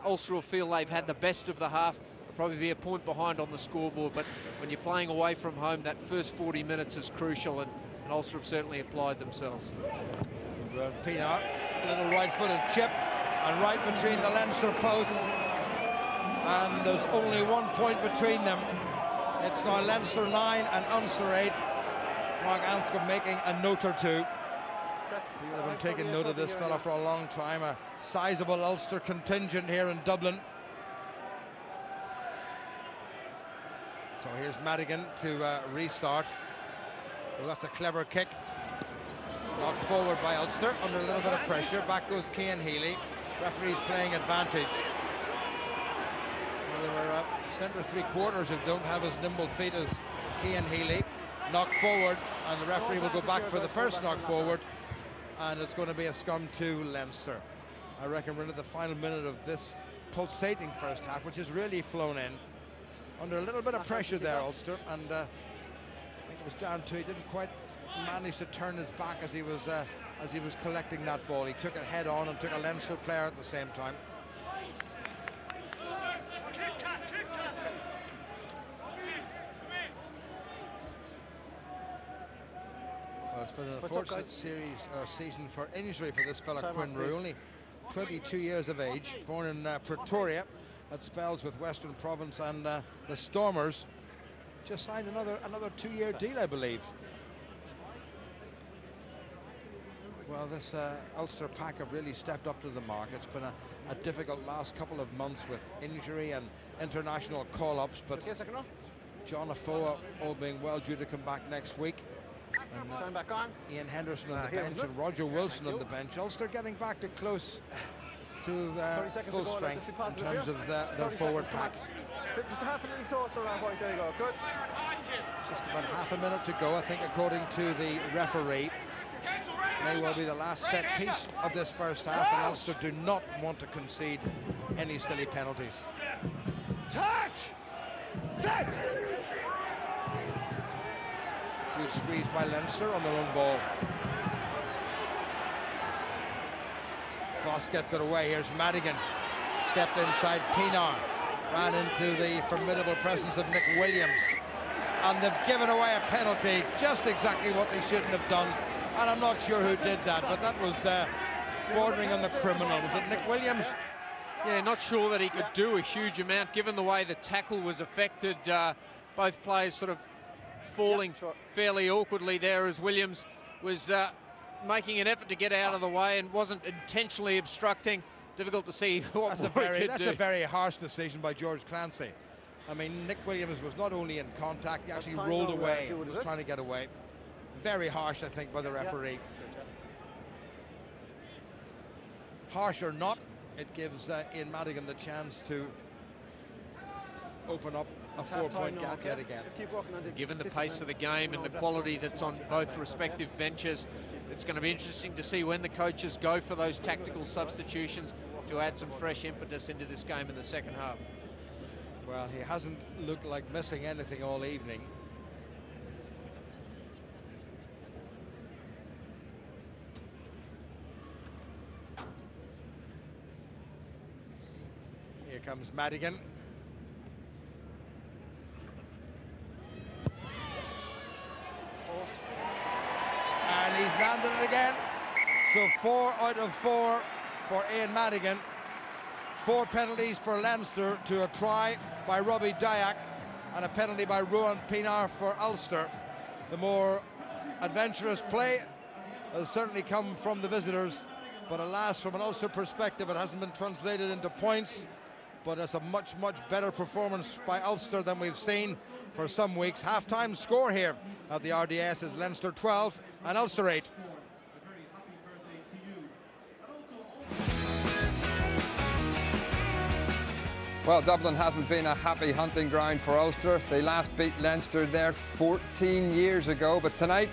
Ulster will feel they've had the best of the half. They'll probably be a point behind on the scoreboard, but when you're playing away from home, that first 40 minutes is crucial, and Ulster have certainly applied themselves. Pienaar, a little right-footed chip, and right between the Leinster posts, and there's only 1 point between them. It's now Leinster 9 and Ulster 8. Mark Anscombe making a note or two. People have been taking note of this fella for a long time. A sizable Ulster contingent here in Dublin. So here's Madigan to restart. Well, that's a clever kick. Knocked forward by Ulster under a little bit of pressure. Back goes Cian Healy. Referee's playing advantage. Well, there were centre three-quarters who don't have as nimble feet as Cian Healy. Knocked forward, and the referee will go back for the first knock forward, and it's going to be a scrum to Leinster. I reckon we're into the final minute of this pulsating first half, which has really flown in. Under a little bit of pressure there, Ulster, and I think it was down to he didn't quite manage to turn his back as he was collecting that ball. He took it head on and took a Leinster player at the same time. Well, it's been an unfortunate season for injury for this fella Quinn Rue, only 22 years of age, born in Pretoria, had spells with Western Province and the Stormers. Just signed another 2-year deal, I believe. Well, this Ulster pack have really stepped up to the mark. It's been a difficult last couple of months with injury and international call-ups, but John Afoa, all being well, due to come back next week. And, Time back on. Ian Henderson on the bench and Roger Wilson on the bench. Ulster getting back to close to full strength in terms of their forward pack. Just a half an inning sauce around white. There you go. Good. Just about half a minute to go, I think, according to the referee. May well be the last set piece of this first half, and Ulster do not want to concede any silly penalties. Touch! Set! Good squeeze by Leinster on their own ball. Boss gets it away. Here's Madigan. Stepped inside Pienaar. Ran into the formidable presence of Nick Williams. And they've given away a penalty, just exactly what they shouldn't have done. And I'm not sure who did that, but that was bordering on the criminal. Was it Nick Williams? Yeah, not sure that he could do a huge amount, given the way the tackle was affected. Both players sort of falling fairly awkwardly there as Williams was making an effort to get out of the way and wasn't intentionally obstructing. Difficult to see what That's a very harsh decision by George Clancy. I mean, Nick Williams was not only in contact, he actually rolled away. He was trying to get away. Very harsh, I think, by the referee. Harsh or not, it gives Ian Madigan the chance to open up a 4-point gap yet again. Given the pace of the game and the quality that's on both respective benches, it's going to be interesting to see when the coaches go for those tactical substitutions to add some fresh impetus into this game in the second half. Well, he hasn't looked like missing anything all evening. Here comes Madigan. And he's landed it again. So 4 out of 4 for Ian Madigan. 4 penalties for Leinster to a try by Robbie Dyack and a penalty by Ruan Pinar for Ulster. The more adventurous play has certainly come from the visitors, but alas, from an Ulster perspective, it hasn't been translated into points. But it's a much better performance by Ulster than we've seen for some weeks. Half-time score here at the RDS is Leinster 12 and Ulster 8. Well, Dublin hasn't been a happy hunting ground for Ulster. They last beat Leinster there 14 years ago, but tonight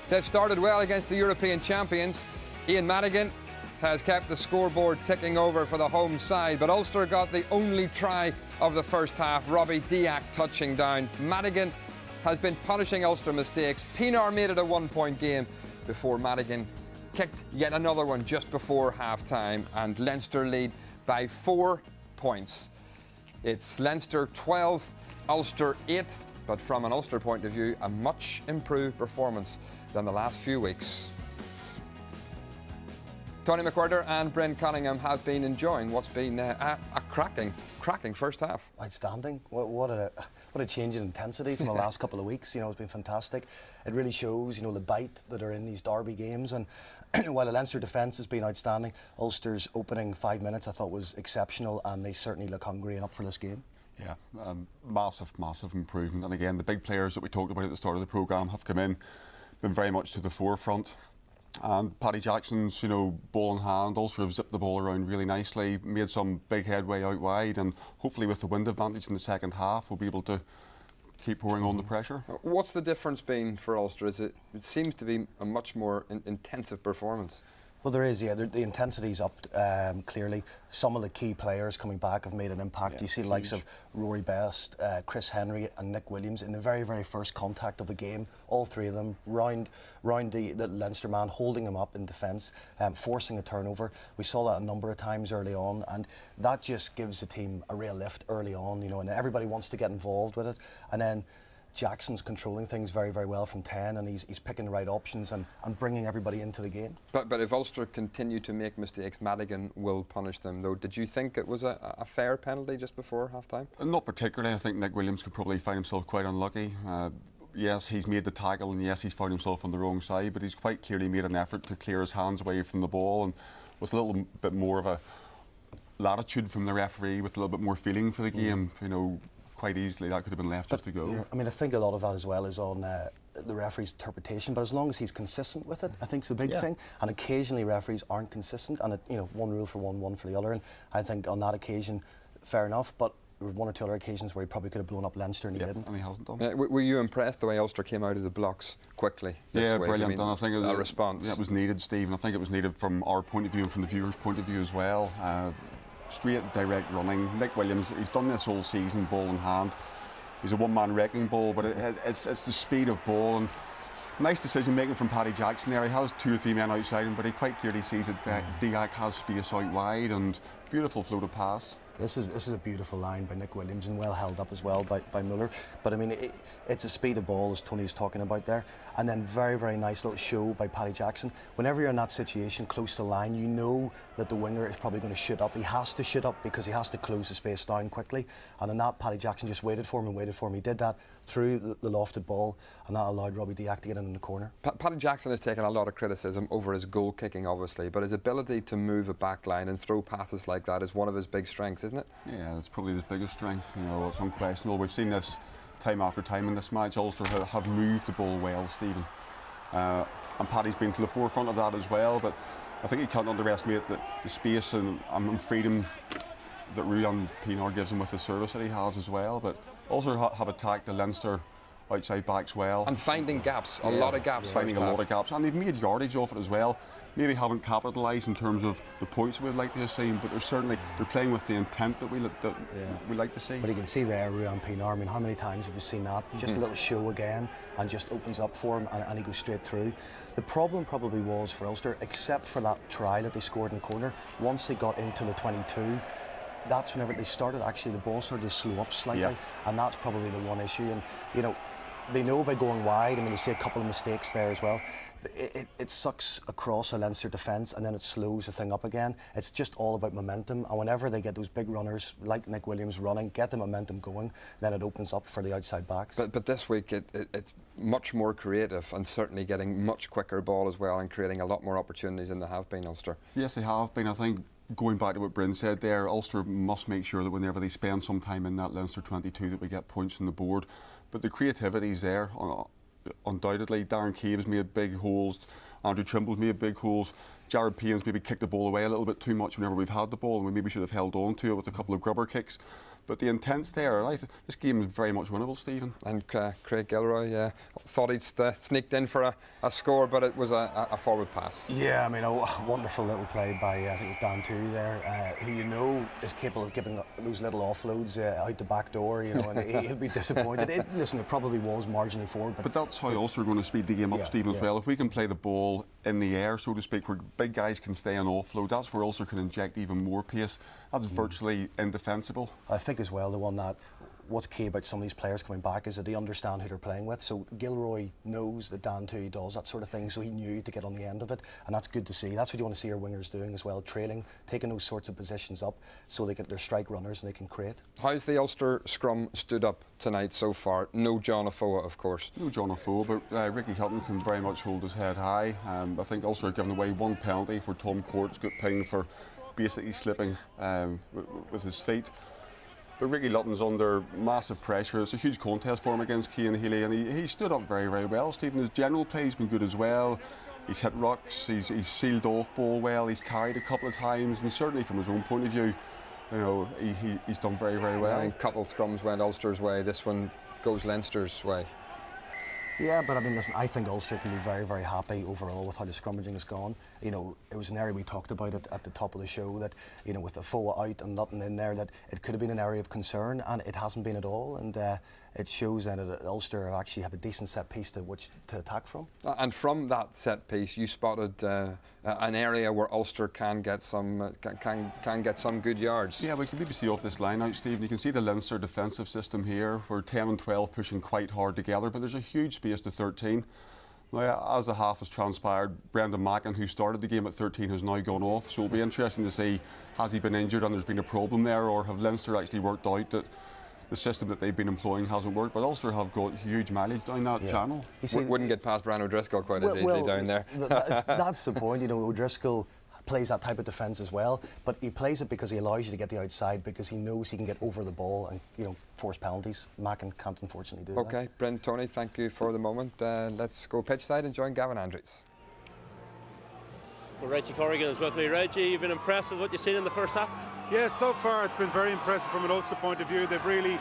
they've started well against the European champions. Ian Madigan has kept the scoreboard ticking over for the home side, but Ulster got the only try of the first half, Robbie Dyack touching down. Madigan has been punishing Ulster mistakes. Pinar made it a 1-point game before Madigan kicked yet another one just before half-time, and Leinster lead by 4 points. It's Leinster 12, Ulster 8, but from an Ulster point of view, a much improved performance than the last few weeks. Tony McWhirter and Bryn Cunningham have been enjoying what's been a cracking first half. Outstanding. What a change in intensity from the last couple of weeks. You know, it's been fantastic. It really shows, you know, the bite that are in these derby games. And while the Leinster defence has been outstanding, Ulster's opening 5 minutes I thought was exceptional, and they certainly look hungry and up for this game. Yeah, massive improvement. And again, the big players that we talked about at the start of the programme have come in, been very much to the forefront. And Paddy Jackson's, you know, ball in hand, Ulster have zipped the ball around really nicely, made some big headway out wide, and hopefully with the wind advantage in the second half, we'll be able to keep pouring on the pressure. What's the difference been for Ulster? It seems to be a much more intensive performance. Well, there is, yeah. The intensity's upped clearly. Some of the key players coming back have made an impact. Yeah, you see the likes of Rory Best, Chris Henry and Nick Williams in the very first contact of the game. All three of them round the Leinster man, holding him up in defence, forcing a turnover. We saw that a number of times early on, and that just gives the team a real lift early on, you know, and everybody wants to get involved with it. And then Jackson's controlling things very well from 10, and he's picking the right options and bringing everybody into the game. But if Ulster continue to make mistakes, Madigan will punish them, though. Did you think it was a fair penalty just before half-time? Not particularly. I think Nick Williams could probably find himself quite unlucky. Yes, he's made the tackle, and yes, he's found himself on the wrong side, but he's quite clearly made an effort to clear his hands away from the ball, and with a little bit more of a latitude from the referee, with a little bit more feeling for the game, you know, quite easily that could have been left just to go. Yeah, I mean, I think a lot of that as well is on the referee's interpretation, but as long as he's consistent with it, I think it's the big thing. And occasionally referees aren't consistent, and you know, one rule for one for the other. And I think on that occasion, fair enough, but there were one or two other occasions where he probably could have blown up Leinster, and he didn't. And he hasn't done. Were you impressed the way Ulster came out of the blocks quickly this week? Brilliant. I mean, and I think a response. Yeah, it was needed, Steve, and I think it was needed from our point of view and from the viewers' point of view as well. Straight, direct running. Nick Williams, he's done this all season, ball in hand. He's a one-man wrecking ball, but it's the speed of ball, and nice decision making from Paddy Jackson there. He has 2 or 3 men outside him, but he quite clearly sees that Dyack has space out wide, and beautiful floated pass. This is a beautiful line by Nick Williams, and well held up as well by Muller. But I mean, it's a speed of ball, as Tony's talking about there, and then very nice little show by Paddy Jackson. Whenever you're in that situation close to the line, you know that the winger is probably going to shoot up. He has to shoot up because he has to close the space down quickly. And in that, Paddy Jackson just waited for him. He did that through the lofted ball, and that allowed Robbie Dyack to get in the corner. Paddy Jackson has taken a lot of criticism over his goal kicking, obviously, but his ability to move a back line and throw passes like that is one of his big strengths, isn't it? Yeah, it's probably his biggest strength. You know, it's unquestionable. We've seen this time after time in this match. Ulster have moved the ball well, Stephen, and Paddy's been to the forefront of that as well. But I think you can't underestimate the space and freedom that Ruan Pinar gives him with the service that he has as well. But also have attacked the Leinster outside backs well. And finding gaps, a lot of gaps. Finding a lot of gaps, and they've made yardage off it as well. Maybe haven't capitalised in terms of the points that we'd like to have seen, but they're playing with the intent that we like to see. But you can see there, Ruan Pinar, I mean, how many times have you seen that? Just a little show again, and just opens up for him, and he goes straight through. The problem probably was for Ulster, except for that try that they scored in the corner, once they got into the 22, that's whenever they started, actually the ball started to slow up slightly, and that's probably the one issue. And you know, they know by going wide. I mean, you see a couple of mistakes there as well. It sucks across a Leinster defence and then it slows the thing up again. It's just all about momentum, and whenever they get those big runners like Nick Williams running, get the momentum going, then it opens up for the outside backs. But this week it's much more creative and certainly getting much quicker ball as well and creating a lot more opportunities than they have been, Ulster. Yes, they have been. I think going back to what Bryn said there, Ulster must make sure that whenever they spend some time in that Leinster 22 that we get points on the board. But the creativity is there. Undoubtedly, Darren Cave's made big holes, Andrew Trimble's made big holes, Jared Payne's maybe kicked the ball away a little bit too much whenever we've had the ball, and we maybe should have held on to it with a couple of grubber kicks. But the intent's there, and this game is very much winnable, Stephen. And Craig Gilroy thought he'd sneaked in for a score, but it was a forward pass. Yeah, I mean, a wonderful little play by, I think it was Dan Too there, who you know is capable of giving those little offloads out the back door, you know, and he'll be disappointed. Listen, it probably was marginally forward. But that's how Ulster are going to speed the game up, Stephen, as well. If we can play the ball in the air, so to speak, where big guys can stay on offload, that's where Ulster can inject even more pace. That's virtually indefensible. I think as well, the one that what's key about some of these players coming back is that they understand who they're playing with. So Gilroy knows that Dan Too does that sort of thing, so he knew to get on the end of it, and that's good to see. That's what you want to see our wingers doing as well, trailing, taking those sorts of positions up so they get their strike runners and they can create. How's the Ulster scrum stood up tonight so far? No John Afoa, of course. No John Afoa, but Ricky Hilton can very much hold his head high. I think Ulster have given away one penalty where Tom Courts got pinged for basically slipping with his feet. But Ricky Lutton's under massive pressure. It's a huge contest for him against Cian Healy, and he stood up very, very well. Stephen, his general play's been good as well. He's hit rucks, he's sealed off ball well, he's carried a couple of times, and certainly from his own point of view, you know, he's done very, very well. I think a couple of scrums went Ulster's way. This one goes Leinster's way. Yeah, but I mean, listen, I think Ulster can be very, very happy overall with how the scrummaging has gone. You know, it was an area we talked about at the top of the show that, you know, with the Afoa out and nothing in there, that it could have been an area of concern, and it hasn't been at all. And it shows then that Ulster actually have a decent set piece to attack from. And from that set piece, you spotted an area where Ulster can get some good yards. Yeah, we can maybe see off this line out, Stephen. You can see the Leinster defensive system here, where 10 and 12 pushing quite hard together, but there's a huge space to 13. Now, as the half has transpired, Brendan Mackin, who started the game at 13, has now gone off. So it'll be interesting to see, has he been injured and there's been a problem there, or have Leinster actually worked out that the system that they've been employing hasn't worked? But Ulster have got huge mileage down that channel. Wouldn't get past Brian O'Driscoll quite as easily down there. That's the point. You know, O'Driscoll plays that type of defence as well, but he plays it because he allows you to get the outside, because he knows he can get over the ball and, you know, force penalties. Mackin can't unfortunately do that. Okay, Brent, Tony, thank you for the moment. Let's go pitch side and join Gavin Andrews. Well, Reggie Corrigan is with me. Reggie, you've been impressed with what you've seen in the first half? Yeah, so far it's been very impressive from an Ulster point of view. They've really,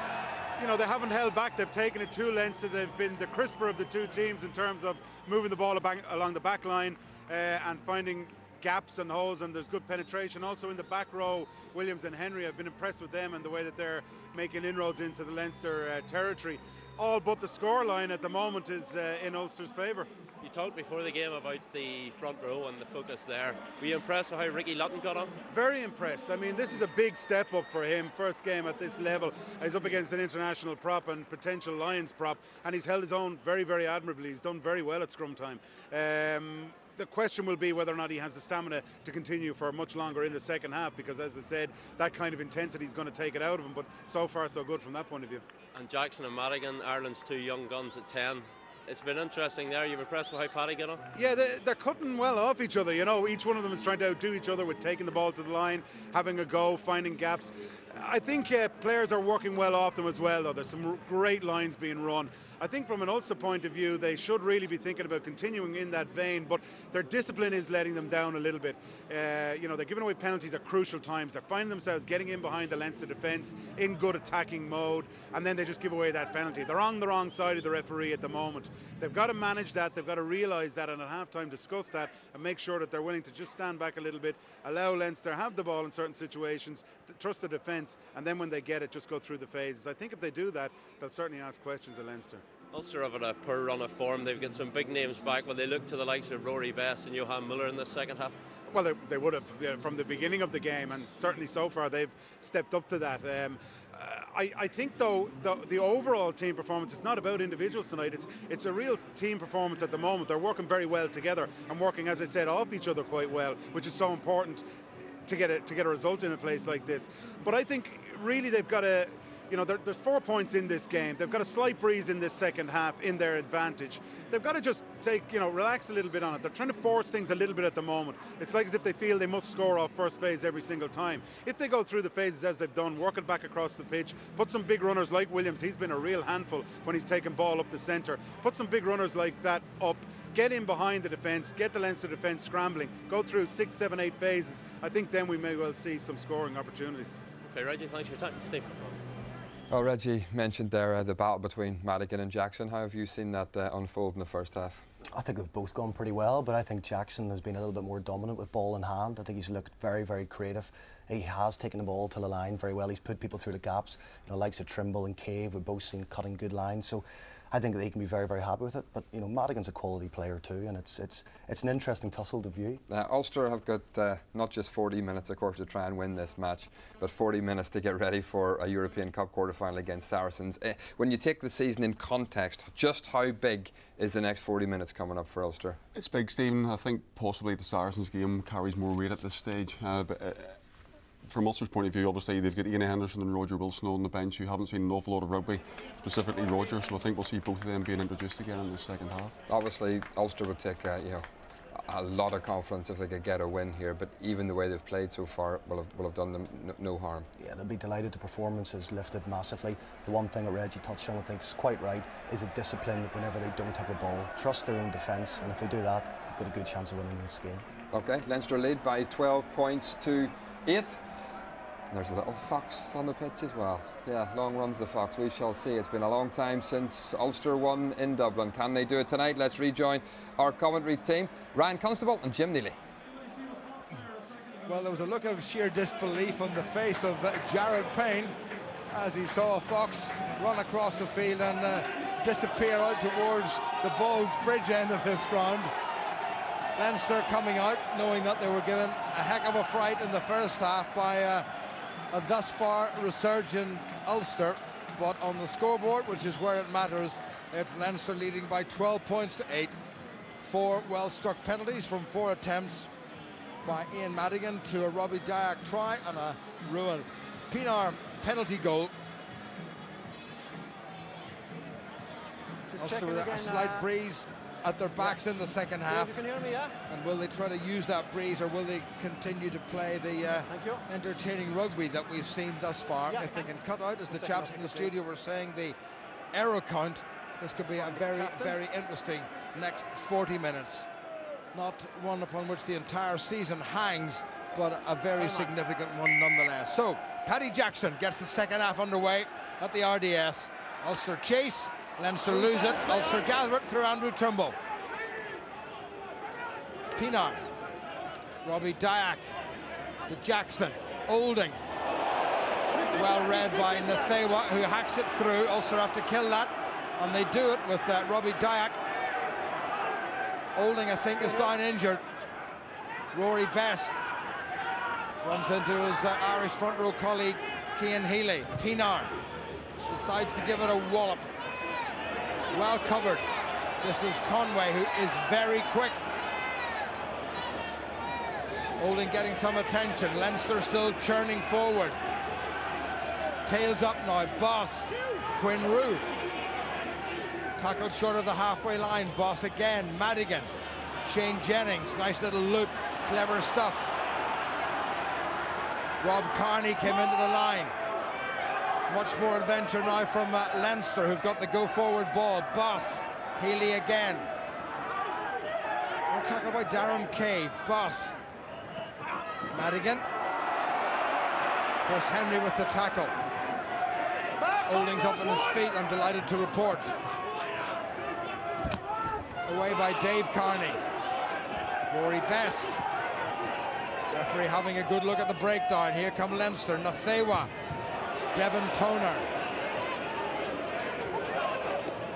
you know, they haven't held back. They've taken it to Leinster. They've been the crisper of the two teams in terms of moving the ball along the back line and finding gaps and holes, and there's good penetration. Also in the back row, Williams and Henry, I've been impressed with them and the way that they're making inroads into the Leinster territory. All but the scoreline at the moment is in Ulster's favour. You talked before the game about the front row and the focus there. Were you impressed with how Ricky Lutton got on? Very impressed. I mean, this is a big step up for him. First game at this level. He's up against an international prop and potential Lions prop, and he's held his own very, very admirably. He's done very well at scrum time. The question will be whether or not he has the stamina to continue for much longer in the second half, because, as I said, that kind of intensity is going to take it out of him. But so far, so good from that point of view. And Jackson and Madigan, Ireland's two young guns at 10. It's been interesting there. You're impressed with how Paddy got on? Yeah, they're cutting well off each other. You know, each one of them is trying to outdo each other with taking the ball to the line, having a go, finding gaps. I think players are working well off them as well, though. There's some great lines being run. I think from an Ulster point of view, they should really be thinking about continuing in that vein, but their discipline is letting them down a little bit. You know, they're giving away penalties at crucial times. They're finding themselves getting in behind the Leinster defence in good attacking mode, and then they just give away that penalty. They're on the wrong side of the referee at the moment. They've got to manage that. They've got to realise that, and at half-time discuss that and make sure that they're willing to just stand back a little bit, allow Leinster have the ball in certain situations, trust the defence, and then when they get it, just go through the phases. I think if they do that, they'll certainly ask questions of Leinster. Ulster have had a poor run of form. They've got some big names back. When they look to the likes of Rory Best and Johan Muller in the second half? Well, they would have from the beginning of the game, and certainly so far they've stepped up to that. I think, though, the overall team performance is not about individuals tonight. It's a real team performance at the moment. They're working very well together and working, as I said, off each other quite well, which is so important to get a result in a place like this. But I think really they've got to, there's 4 points in this game. They've got a slight breeze in this second half in their advantage. They've got to just relax a little bit on it. They're trying to force things a little bit at the moment. It's like as if they feel they must score off first phase every single time. If they go through the phases as they've done, work it back across the pitch, put some big runners like Williams, he's been a real handful when he's taken ball up the centre, put some big runners like that up, get in behind the defence, get the Leinster defence scrambling, go through 6, 7, 8 phases, I think then we may well see some scoring opportunities. Okay, Reggie, thanks for your time. Steve. Oh, Reggie mentioned there the battle between Madigan and Jackson. How have you seen that unfold in the first half? I think they've both gone pretty well, but I think Jackson has been a little bit more dominant with ball in hand. I think he's looked very, very creative. He has taken the ball to the line very well. He's put people through the gaps. Likes of Trimble and Cave, we've both seen cutting good lines. So I think they can be very, very happy with it. But Madigan's a quality player too, and it's an interesting tussle to view. Ulster have got not just 40 minutes, of course, to try and win this match, but 40 minutes to get ready for a European Cup quarter-final against Saracens. When you take the season in context, just how big is the next 40 minutes coming up for Ulster? It's big, Stephen. I think possibly the Saracens game carries more weight at this stage. From Ulster's point of view, obviously they've got Ian Henderson and Roger Wilson on the bench who haven't seen an awful lot of rugby, specifically Roger, so I think we'll see both of them being introduced again in the second half. Obviously Ulster would take a lot of confidence if they could get a win here, but even the way they've played so far will have done them no harm. Yeah, they'll be delighted. The performance has lifted massively. The one thing that Reggie touched on, I think is quite right, is a discipline whenever they don't have the ball. Trust their own defence, and if they do that, they've got a good chance of winning this game. Okay, Leinster lead by 12 points to 8. There's a little fox on the pitch as well. Yeah, long runs the fox. We shall see. It's been a long time since Ulster won in Dublin. Can they do it tonight? Let's rejoin our commentary team, Ryan Constable and Jim Neely. Well, there was a look of sheer disbelief on the face of Jared Payne as he saw a fox run across the field and disappear out towards the Bulls Bridge end of this ground. Leinster coming out knowing that they were given a heck of a fright in the first half by a thus far resurgent Ulster, but on the scoreboard, which is where it matters, it's Leinster leading by 12 points to 8. 4 well-struck penalties from 4 attempts by Ian Madigan to a Robbie Dyack try and a Ruan Pinar penalty goal. Ulster with a slight breeze at their backs in the second half. You can hear me, yeah? And will they try to use that breeze, or will they continue to play the entertaining rugby that we've seen thus far? If they can cut out, as the chaps in the studio were saying, the error count, this could be a very, very interesting next 40 minutes. Not one upon which the entire season hangs, but a very significant one nonetheless. So, Paddy Jackson gets the second half underway at the RDS. Ulster chase. Leinster lose it. Ulster gather it through Andrew Trimble. Pinar. Robbie Dyack to Jackson. Olding. Well read by Nathewa, who hacks it through. Ulster have to kill that, and they do it with Robbie Dyack. Olding, I think, is down injured. Rory Best runs into his Irish front row colleague, Cian Healy. Pinar decides to give it a wallop. Well covered. This is Conway, who is very quick. Olding getting some attention. Leinster still churning forward. Tails up now. Boss. Quinn Rue. Tackled short of the halfway line. Boss again. Madigan. Shane Jennings. Nice little loop. Clever stuff. Rob Carney came into the line. Much more adventure now from Leinster, who've got the go-forward ball. Boss, Healy again. Well tackled by Darren Cave. Boss, Madigan. Chris Henry with the tackle. Olding's up on his feet, I'm delighted to report. Away by Dave Carney. Rory Best. Referee having a good look at the breakdown. Here come Leinster. Nathewa. Devon Toner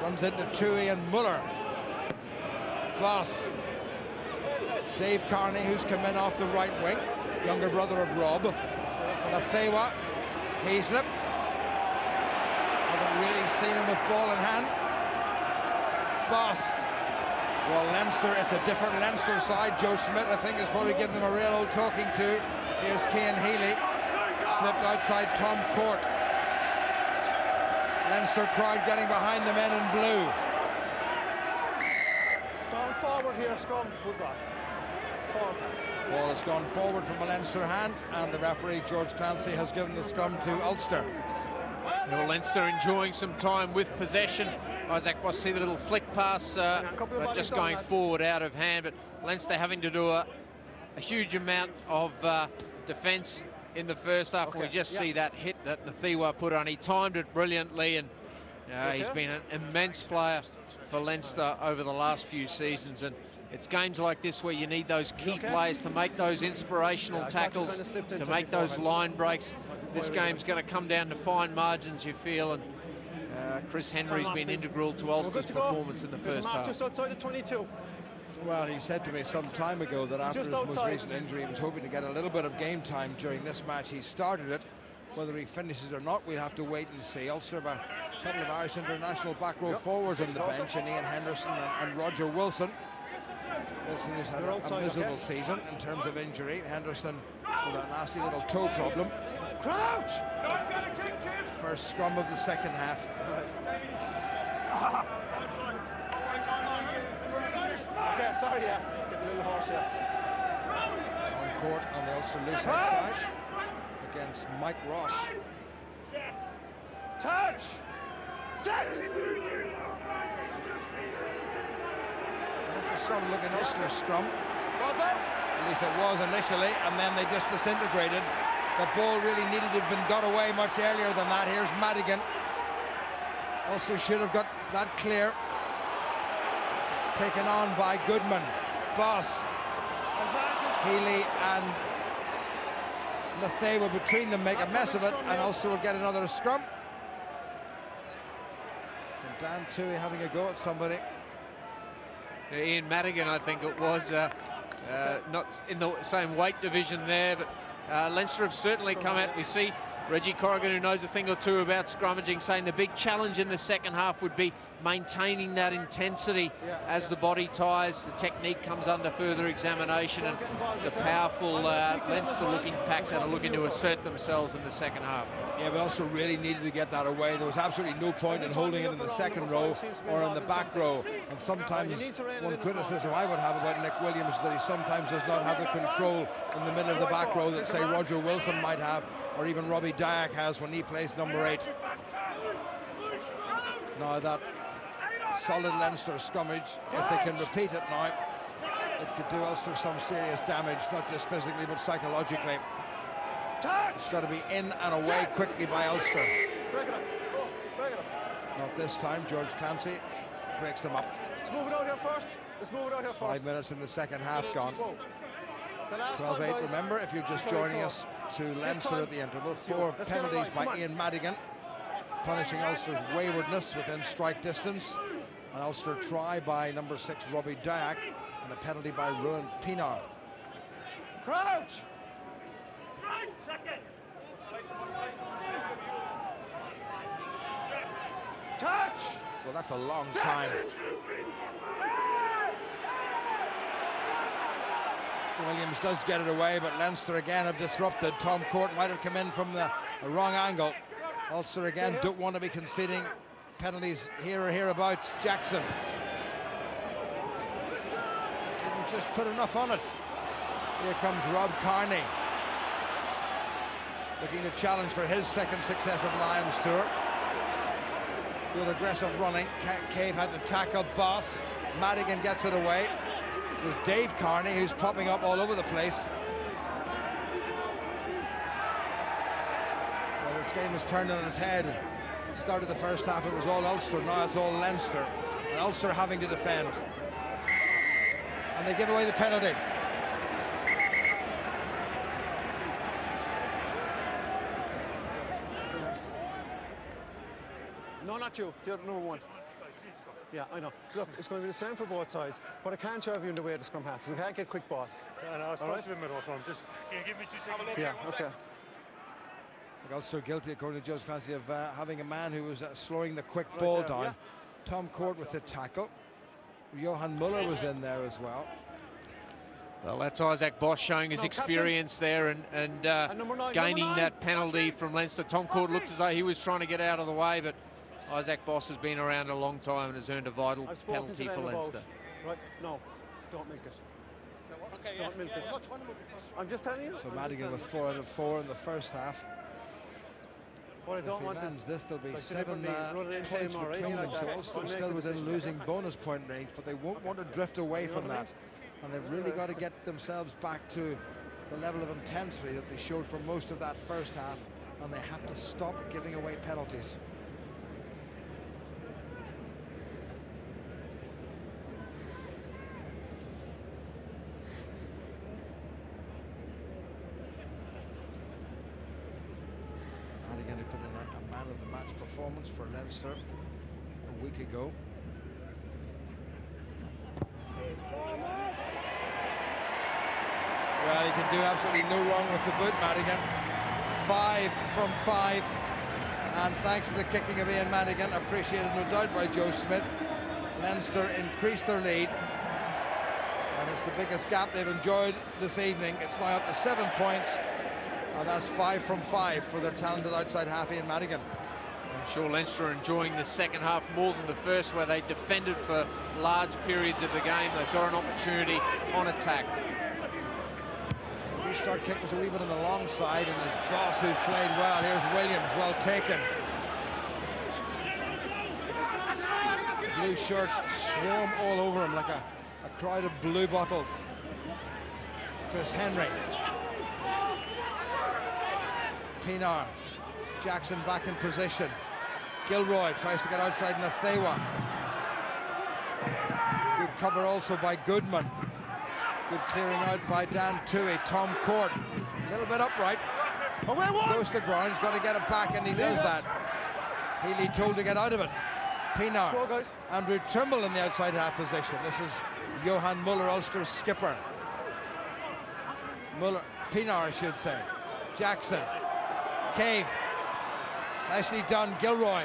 runs into Tui and Muller. Boss. Dave Carney, who's come in off the right wing, younger brother of Rob. Nathewa. Heaslip. Seaman with ball in hand. Boss. Well, Leinster, it's a different Leinster side. Joe Schmidt, I think, is probably giving them a real old talking to. Here's Cian Healy. Slipped outside Tom Court. Leinster crowd getting behind the men in blue. Gone forward here, scrum. Good ball. Forward pass. Ball has gone forward from a Leinster hand, and the referee, George Clancy, has given the scrum to Ulster. Well, Leinster enjoying some time with possession. Isaac Boss, see the little flick pass, but just going forward out of hand. But Leinster having to do a huge amount of defence in the first half. We just see that hit that Nathiwa put on. He timed it brilliantly, and he's been an immense player for Leinster over the last few seasons. And it's games like this where you need those key players to make those inspirational tackles, to make those line breaks. This game's going to come down to fine margins, you feel, and Chris Henry's been integral to Ulster's performance in the first half. Just outside of 22. Well, he said to me some time ago that after his most recent injury, he was hoping to get a little bit of game time during this match. He started it. Whether he finishes or not, we'll have to wait and see. Ulster have a couple of Irish international back row forwards on the bench, and Ian Henderson and Roger Wilson. Wilson has had a miserable season in terms of injury. Henderson with a nasty little toe problem. Crouch! First scrum of the second half. Okay, sorry, yeah. Getting a little horse here. Tom Court on the Ulster loose head side against Mike Ross. Touch! Set! This is some looking Ulster scrum. What's out? At least it was initially, and then they just disintegrated. The ball really needed to have been got away much earlier than that. Here's Madigan. Also should have got that clear. Taken on by Goodman. Boss. Healy and Nathiwa between them make a mess of it, and Ulster will get another scrum. And Dan Toohey having a go at somebody. Ian Madigan, I think it was, not in the same weight division there, but Leinster have certainly come out. We see Reggie Corrigan, who knows a thing or two about scrummaging, saying the big challenge in the second half would be maintaining that intensity as the body ties. The technique comes under further examination, and it's a powerful Leinster-looking pack that are looking to assert themselves in the second half. Yeah, but also really needed to get that away. There was absolutely no point in holding it in the second row or in the back row. And sometimes one criticism I would have about Nick Williams is that he sometimes does not have the control in the middle of the back row that, say, Roger Wilson might have, or even Robbie Dyack has when he plays number 8. Now that solid Leinster scrummage, if they can repeat it now, it could do Ulster some serious damage, not just physically but psychologically. It's got to be in and away quickly by Ulster. Break it up. Break it up. Not this time. George Clancy breaks them up. Let's move it out here first. Let's move it out here first. 5 minutes in the second half gone. The last 12-8, remember, if you're just joining us, to Leinster at the interval. 4 penalties by Ian Madigan, punishing Ulster's waywardness within strike distance. An Ulster try by number 6, Robbie Dyack, and a penalty by Ruan Pinar. Crouch! Touch! Well, that's a long time. Williams does get it away, but Leinster again have disrupted. Tom Court might have come in from the wrong angle. Ulster again don't want to be conceding penalties here or hereabouts. Jackson didn't just put enough on it. Here comes Rob Carney, looking to challenge for his second successive Lions tour. Good aggressive running. Cave had to tackle Boss. Madigan gets it away. There's Dave Carney, who's popping up all over the place. Well, this game is turned on its head. At the start of the first half, it was all Ulster. Now it's all Leinster. And Ulster having to defend. And they give away the penalty. No, not you. The other number 1. Yeah, I know. Look, it's going to be the same for both sides, but I can't shove you in the way of the scrum half. We can't get quick ball. No, I spoke to him at all from. Just can you give me 2 seconds? Yeah, okay. Ulster guilty, according to Judge Clancy, of having a man who was slowing the quick ball down. Yeah. Tom Court with the tackle. Johan Muller was in there as well. Well, that's Isaac Boss showing his experience there and gaining that penalty from Leinster. Tom Court looked as though he was trying to get out of the way, but Isaac Boss has been around a long time and has earned a vital penalty for Leinster. Right, no, don't milk it. Okay, don't milk it. I'm just telling you. So Madigan with 4 out of 4 in the first half. Well, I don't want this. There'll be 7 points between them. So Ulster still within losing bonus point range, but they won't want to drift away from that. And they've really got to get themselves back to the level of intensity that they showed for most of that first half, and they have to stop giving away penalties. Madigan who put in a man of the match performance for Leinster a week ago. Well, he can do absolutely no wrong with the boot, Madigan. 5 from 5. And thanks to the kicking of Ian Madigan, appreciated no doubt by Joe Smith, Leinster increased their lead. And it's the biggest gap they've enjoyed this evening. It's now up to 7 points. And that's 5 from 5 for their talented outside half, Ian Madigan. I'm sure Leinster are enjoying the second half more than the first, where they defended for large periods of the game. They've got an opportunity on attack. Restart kick was a wee bit on the long side, and his boss, who's played well. Here's Williams, well taken. Blue shirts swarm all over him like a crowd of blue bottles. Chris Henry. Pinar. Jackson back in position. Gilroy tries to get outside Nathewa. Good cover also by Goodman. Good clearing out by Dan Toohey. Tom Court, a little bit upright. Goes to ground, he's got to get it back, and he does that. Healy told to get out of it. Pinar. Andrew Trimble in the outside half position. This is Johan Muller, Ulster's skipper. Pinar, I should say. Jackson. Cave. Nicely done, Gilroy.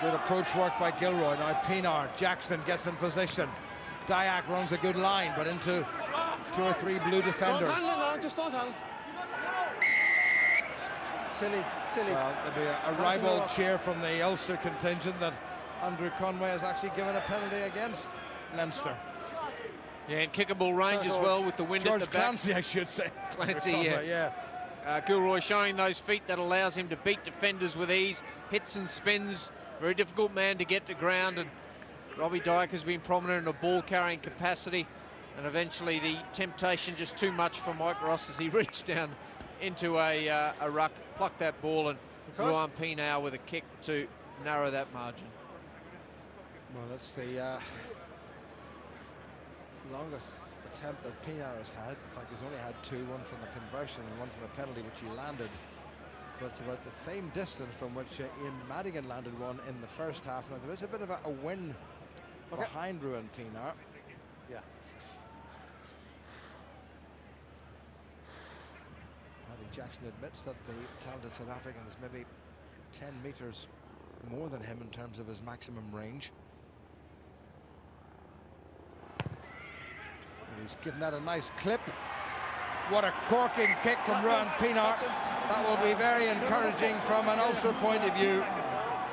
Good approach work by Gilroy. Now Pinar. Jackson gets in position. Dyack runs a good line, but into 2 or 3 blue defenders. Don't handle it, just don't handle. Silly. Well, there'll be a ribald cheer from the Ulster contingent that Andrew Conway has actually given a penalty against Leinster. Yeah, and kickable range as well with the wind at the back. Clancy, I should say. Clancy, yeah. Gilroy showing those feet that allows him to beat defenders with ease. Hits and spins. Very difficult man to get to ground, and Robbie Dyack has been prominent in a ball-carrying capacity, and eventually the temptation just too much for Mike Ross as he reached down into a ruck, plucked that ball, and Ruan Pinar with a kick to narrow that margin. Well, that's the longest attempt that Pinar has had. In fact, he's only had 2, one from the conversion and one from a penalty, which he landed. But it's about the same distance from which Ian Madigan landed one in the first half. Now, there is a bit of a win behind Ruan Pinar. Yeah. Paddy Jackson admits that the talented South African is maybe 10 metres more than him in terms of his maximum range. And he's given that a nice clip. What a corking kick from Ruan Pinar. That will be very encouraging from an Ulster point of view.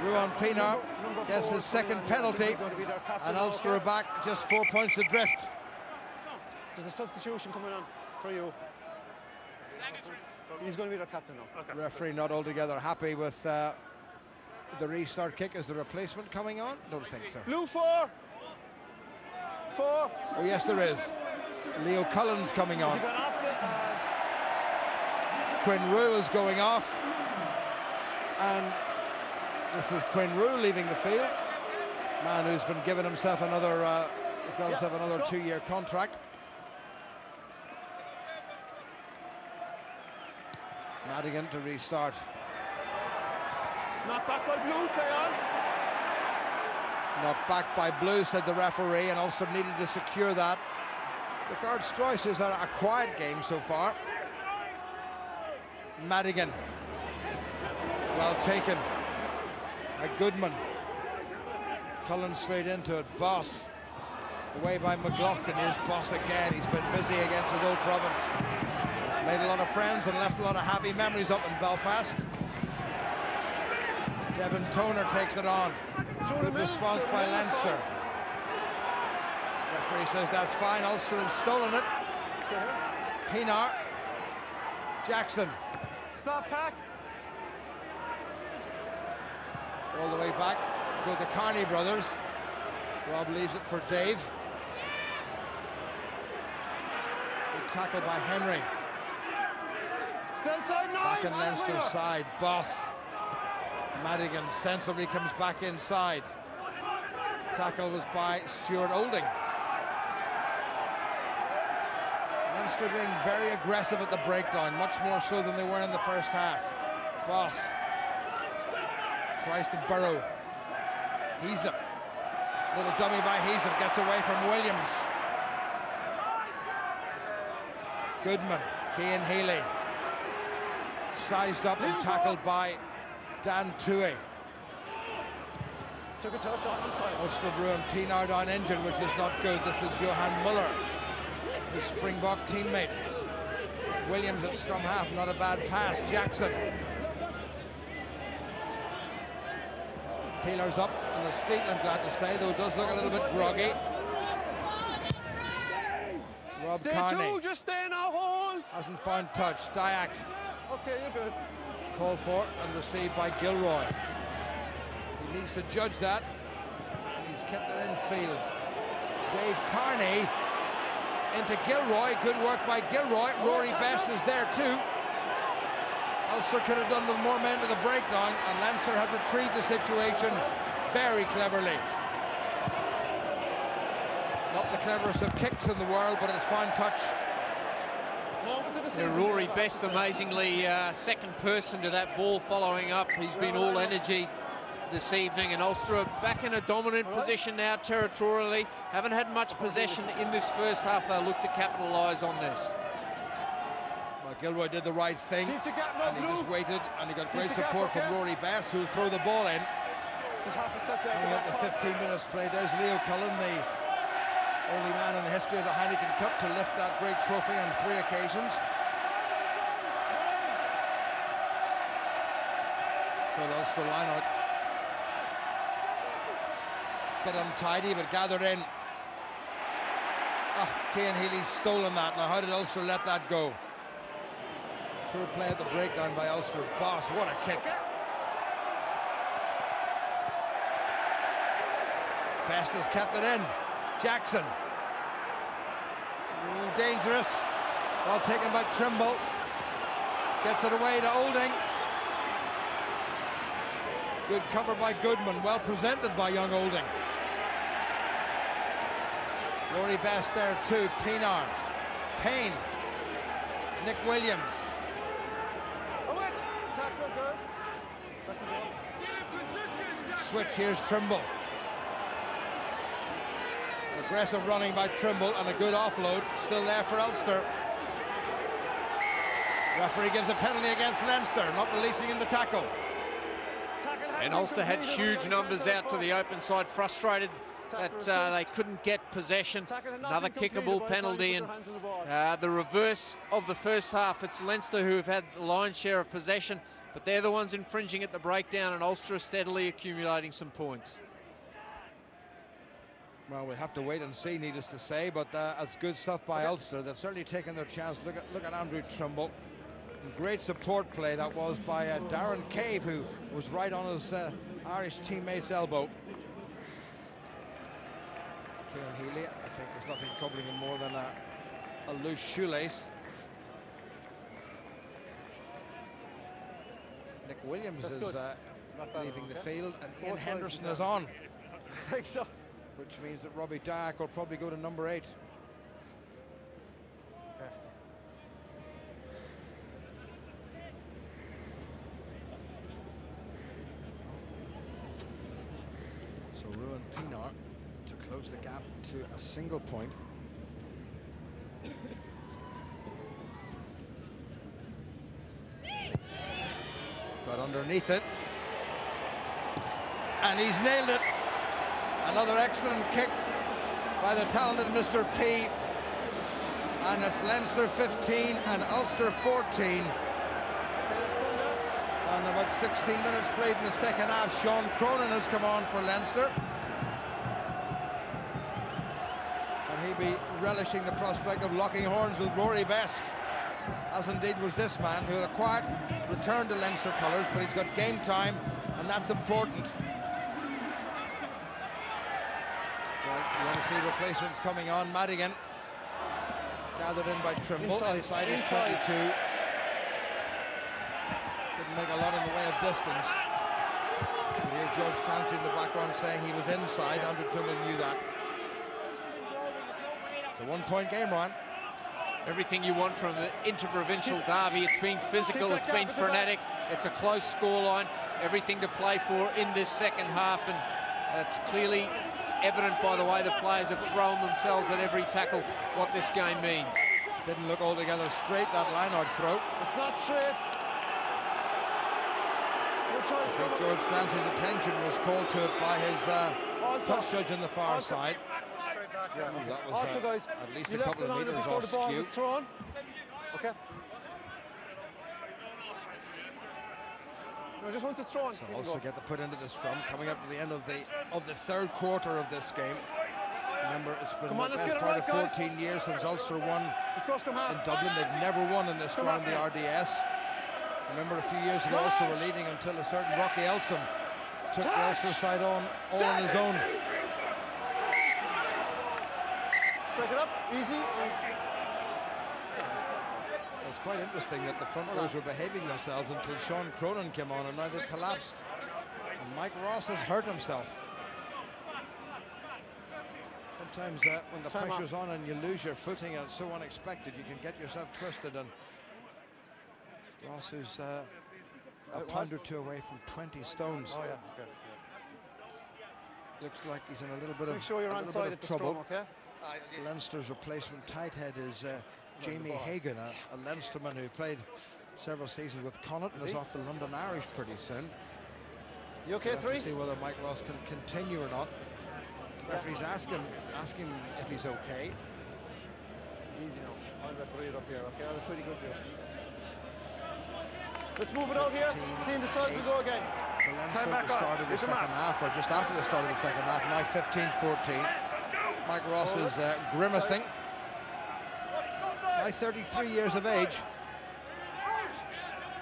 Ruan Pinar gets his second penalty, and Ulster are back just 4 points adrift. There's a substitution coming on for you. He's going to be their captain now. Okay. Referee not altogether happy with the restart kick. Is the replacement coming on? Don't think so. Blue 4. Oh yes, there is. Leo Cullen's coming on. Quinn Rue is going off, and this is Quinn Rue leaving the field. Man who's been given himself another, he's got himself another 2-year contract. Madigan to restart. Knocked back by Blue, play on. Knocked back by Blue, said the referee, and Ulster needed to secure that. Rickard Struijs has had a quiet game so far. Madigan. Well taken. Goodman. Cullen straight into it. Boss. Away by McLaughlin. Here's Boss again. He's been busy against his old province. Made a lot of friends and left a lot of happy memories up in Belfast. Devin Toner takes it on. Good response by Leinster. Referee says that's fine. Ulster has stolen it. Pienaar. Jackson. Stop, Pack. All the way back. Go the Carney brothers. Rob leaves it for Dave. Good tackle by Henry. Still side 9. Back in Leinster's side. Boss. Madigan sensibly comes back inside. Tackle was by Stuart Olding. Leinster being very aggressive at the breakdown, much more so than they were in the first half. Boss tries to burrow. Heaslip. Little dummy by Heaslip, gets away from Williams. Goodman, Cian Healy. Sized up and tackled by Dan Toohey. Took a touch on inside. Ulster Bruin, Pienaar down injured, which is not good. This is Johan Muller, his Springbok teammate. Williams at scrum half, not a bad pass. Jackson. Peeler's up on his feet, I'm glad to say, though it does look a little bit groggy. Rob Stay Carney. two, just stay now, hold. Hasn't found touch. Dyack. Okay, you're good. Called for and received by Gilroy. He needs to judge that. He's kept it in field. Dave Carney into Gilroy. Good work by Gilroy. Rory Best is there too. Ulster could have done with more men to the breakdown, and Leinster have retrieved the situation very cleverly. Not the cleverest of kicks in the world, but it's fine touch. Rory Best, amazingly, second person to that ball following up. He's been all energy this evening, and Ulster are back in a dominant position now territorially. Haven't had much possession in this first half. They'll look to capitalise on this. Well, Gilroy did the right thing, and he just waited, and he got great support from Rory Best, who'll throw the ball in. Just half a step down. Coming up to 15 minutes play, there's Leo Cullen, the only man in the history of the Heineken Cup to lift that great trophy on 3 occasions. Full Ulster line-out. Bit untidy, but gathered in. Cian Healy's stolen that. Now, how did Ulster let that go? Third play at the breakdown by Ulster. Boss, what a kick. Best has kept it in. Jackson. Dangerous. Well taken by Trimble. Gets it away to Olding. Good cover by Goodman. Well presented by young Olding. Rory Best there too. Pienaar. Payne. Nick Williams. Switch, here's Trimble. Aggressive running by Trimble and a good offload. Still there for Ulster. Referee gives a penalty against Leinster, not releasing in the tackle. And Ulster had huge numbers out to the open side, frustrated that they couldn't get possession. Another kickable penalty, and the reverse of the first half. It's Leinster who have had the lion's share of possession, but they're the ones infringing at the breakdown, and Ulster are steadily accumulating some points. Well, we'll have to wait and see, needless to say, but that's good stuff by Ulster. They've certainly taken their chance. Look at Andrew Trimble. Great support play that was by Darren Cave, who was right on his Irish teammate's elbow. Cian Healy, I think there's nothing troubling him more than a loose shoelace. Nick Williams is leaving the field, and Ian Henderson is on. I think so. Which means that Robbie Dyack will probably go to number 8. So Ruan Pienaar to close the gap to a single point. Got underneath it. And he's nailed it. Another excellent kick by the talented Mr. P. And it's Leinster 15 and Ulster 14. And about 16 minutes played in the second half. Sean Cronin has come on for Leinster. And he'll be relishing the prospect of locking horns with Rory Best, as indeed was this man, who had a quiet return to Leinster colours, but he's got game time, and that's important. Well, you want to see replacements coming on. Madigan gathered in by Trimble. Inside is 22. Didn't make a lot in the way of distance. You hear George Clancy in the background saying he was inside. Andrew Trimble knew that. It's a one-point game, Ryan. Everything you want from an interprovincial derby. It's been physical, it's been frenetic, it's a close scoreline, everything to play for in this second half, and it's clearly evident by the way the players have thrown themselves at every tackle what this game means. Didn't look altogether straight, that line-out throw. It's not straight. I think George Clancy's attention was called to it by his touch judge on the far side. Yeah, that was also, guys, at least you a left couple the of line meters before off the ball skew. was thrown. Okay. No, just once it's thrown. So also get the put into the scrum, coming up to the end of the third quarter of this game. Remember, it's been the best part of 14 years since Ulster won in Dublin. They've never won in this ground, the RDS. Remember, a few years ago, Ulster were leading until a certain Rocky Elsom took the Ulster side on all on his own. Break it up, easy. It's quite interesting that the front rows were behaving themselves until Sean Cronin came on, and now they've collapsed. And Mike Ross has hurt himself. Sometimes when the pressure's on and you lose your footing and it's so unexpected, you can get yourself twisted. And Ross, who's a pound or two away from 20 stones. Oh, yeah, okay. Looks like he's in a little bit Make sure you're on side at the trouble. scrum, okay? Leinster's replacement tight head is Jamie Hagan, a Leinsterman who played several seasons with Connacht and is off the London Irish pretty soon. You okay, We'll have three? to see whether Mike Ross can continue or not. Referees ask him if he's okay. Easy now. I'll referee it up here, okay? I'm pretty good here. Let's move it out here. Team decides we go again. So Leinster at the start of the second half, or just after the start of the second half, now 15-14. Mike Ross is grimacing. Now 33 years of age.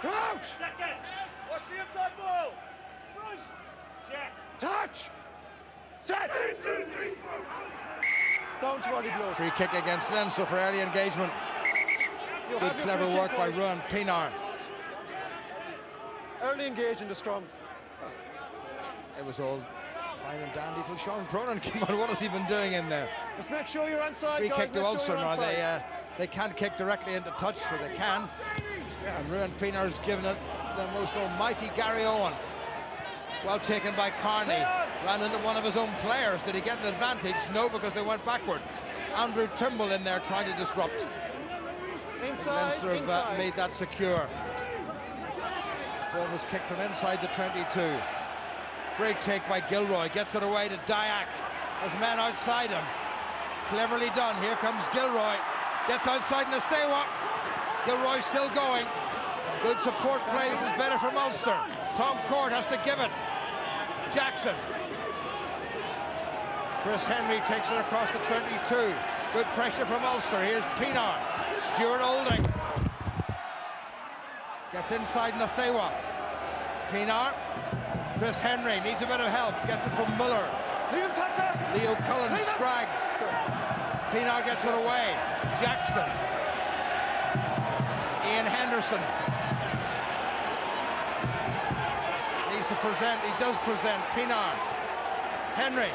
Crouch! Watch the inside ball! Touch! Set! 1, 2, 3, 4. Down to Roddy Blue. Free kick against Leinster for early engagement. Good clever work by Ruan Pinar. Early engage in the scrum. It was all fine and dandy till Sean Cronin came on. What has he been doing in there? Just make sure you're onside, Free guys. kick to Make sure Ulster you're now. onside. They can't kick directly into touch, so they can. And Ruan Pinar's given it the most almighty Gary Owen. Well taken by Carney. Ran into one of his own players. Did he get an advantage? No, because they went backward. Andrew Trimble in there trying to disrupt. Inside, Leinster have made that secure. Ball was kicked from inside the 22. Great take by Gilroy. Gets it away to Dyack. Has men outside him. Cleverly done. Here comes Gilroy. Gets outside Nasewa. Gilroy still going. Good support play. This is better from Ulster. Tom Court has to give it. Jackson. Chris Henry takes it across the 22. Good pressure from Ulster. Here's Pinar. Stuart Olding. Gets inside Nathewa. Pinar. Chris Henry needs a bit of help. Gets it from Muller. Leo Cullen scrags. Pinar gets it away. Jackson. Ian Henderson. Needs to present. He does present. Pinar. Henry.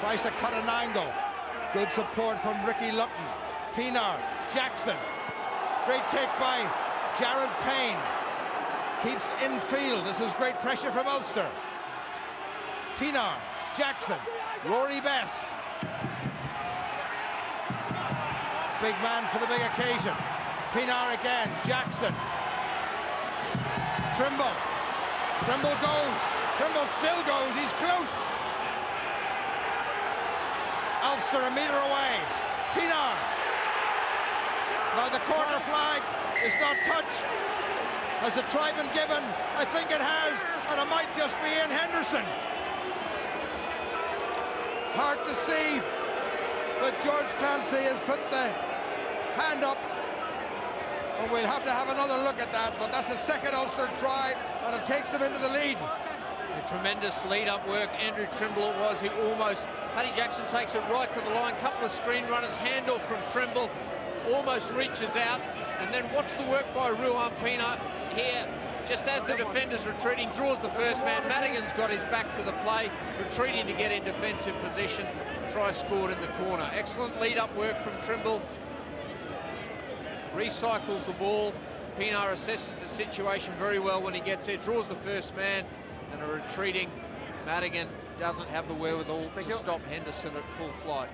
Tries to cut an angle. Good support from Ricky Lutton. Pinar. Jackson. Great take by Jared Payne. Keeps in field. This is great pressure from Ulster. Pinar. Jackson. Rory Best. Big man for the big occasion. Pinar again. Jackson. Trimble. Trimble goes. Trimble still goes. He's close. Ulster a metre away. Pienaar. Now the corner flag is not touched. Has the try been given? I think it has, and it might just be Ian Henderson. Hard to see, but George Clancy has put the hand up, and we'll have to have another look at that, but that's the second Ulster try, and it takes them into the lead. A tremendous lead-up work. Andrew Trimble it was, who almost, Paddy Jackson takes it right to the line, couple of screen runners, handoff from Trimble, almost reaches out, and then watch the work by Ruan Pienaar here, just as the defender's retreating, draws the first man. Madigan's got his back to the play, retreating to get in defensive position. Try scored in the corner. Excellent lead-up work from Trimble. Recycles the ball. Pienaar assesses the situation very well when he gets there, draws the first man, and a retreating Madigan doesn't have the wherewithal to stop Henderson at full flight.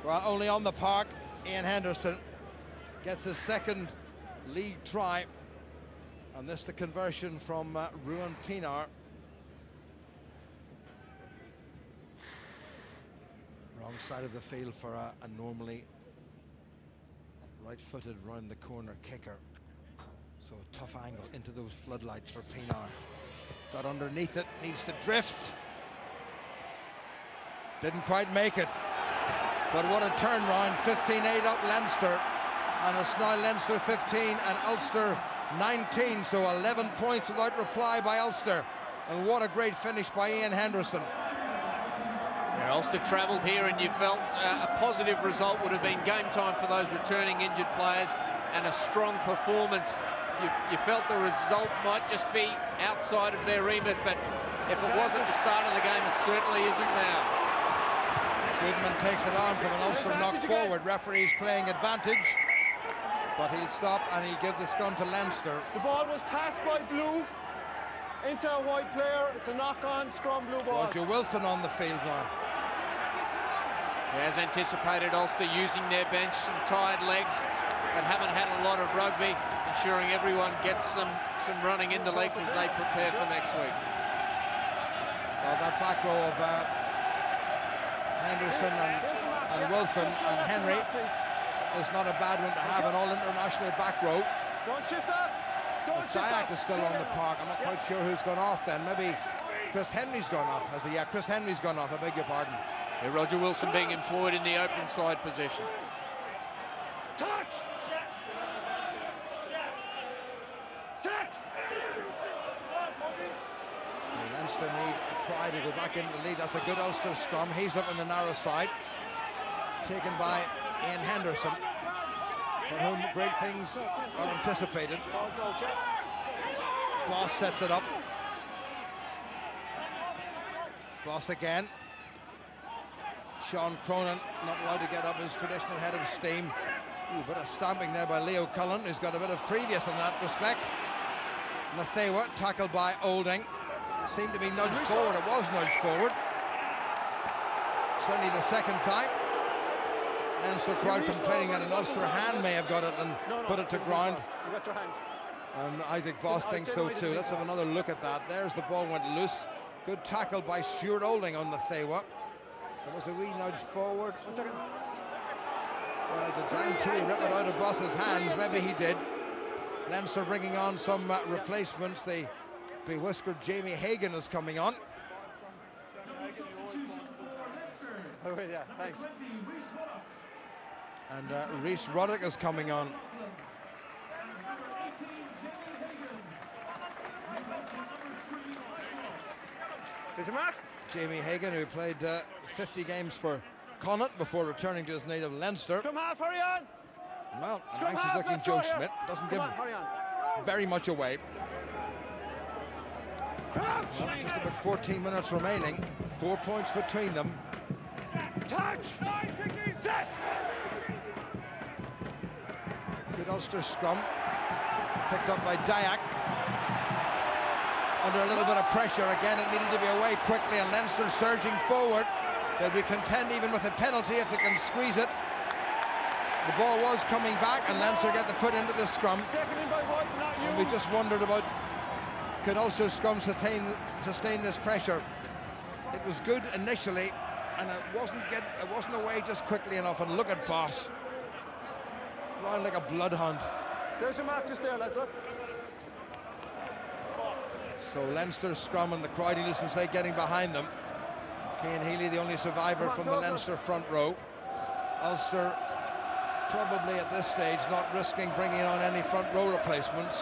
Well, only on the park, Ian Henderson gets his second league try, and this the conversion from Ruan Pienaar. Wrong side of the field for a normally right-footed round the corner kicker. So a tough angle into those floodlights for Pienaar. Got underneath it, needs to drift. Didn't quite make it. But what a turn round, 15-8 up Leinster. And it's now Leinster 15 and Ulster 19. So 11 points without reply by Ulster. And what a great finish by Ian Henderson. Yeah, Ulster travelled here, and you felt a positive result would have been game time for those returning injured players, and a strong performance. You felt the result might just be outside of their remit, but if it was at the start of the game, it certainly isn't now. Goodman takes it on from an Ulster knock forward. Referee's playing advantage, but he'll stop and he'll give the scrum to Leinster. The ball was passed by Blue into a white player. It's a knock-on scrum, Blue ball. Roger Wilson on the field now. As anticipated, Ulster using their bench, some tired legs that haven't had a lot of rugby, ensuring everyone gets some running in the legs as they prepare for next week. Well, that back row of Henderson and Wilson and Henry is not a bad one to have, an all-international back row. Don't shift off. Don't shift Dyack off. is still on the park. I'm not quite sure who's gone off then. Maybe Chris Henry's gone off. Has he? Yeah, Chris Henry's gone off. I beg your pardon. Yeah, Roger Wilson being employed in the open side position. Touch! Set! So Leinster need a try to go back into the lead. That's a good Ulster scrum. He's up in the narrow side. Taken by Ian Henderson, for whom great things are anticipated. Boss sets it up. Boss again. Sean Cronin not allowed to get up his traditional head of steam. Ooh, a bit of stamping there by Leo Cullen, who's got a bit of previous in that respect. Nathewa tackled by Olding. Seemed to be nudged forward. It was nudged forward. Certainly the second time. Leinster crowd complaining that an Ulster hand may have got it and put it to ground. You got your hand. And Isaac Voss thinks so too. Let's have another look at that. There's the ball went loose. Good tackle by Stuart Olding on Nathewa. There was a wee nudge forward. 1 second. Well, did Dan Tilley rip it out of Voss's hands? Maybe he did. Leinster bringing on some replacements. The bewhiskered Jamie Hagan is coming on. Oh, yeah, thanks. And Rhys Ruddock is coming on. Is it Mark? Jamie Hagan, who played 50 games for Connacht before returning to his native Leinster. Scrum half, hurry on. Well, an Scrum anxious half, looking let's Joe go here. Schmidt doesn't Come give on, hurry on. very much away. Crouch. Well, just about 14 minutes remaining. 4 points between them. Touch. Set. Good Ulster scrum. Picked up by Dyack. Under a little bit of pressure again, it needed to be away quickly, and Leinster surging forward. They'll be content even with a penalty if they can squeeze it. The ball was coming back, and Leinster get the foot into the scrum. And we just wondered about, could Ulster's scrum sustain this pressure? It was good initially, and it wasn't away just quickly enough. And look at Boss, running like a bloodhound. There's a mark just there, lads, look. So Leinster's scrum, and the crowd, needless to say, getting behind them. Cian Healy, the only survivor from the Leinster front row. Ulster probably at this stage not risking bringing on any front row replacements.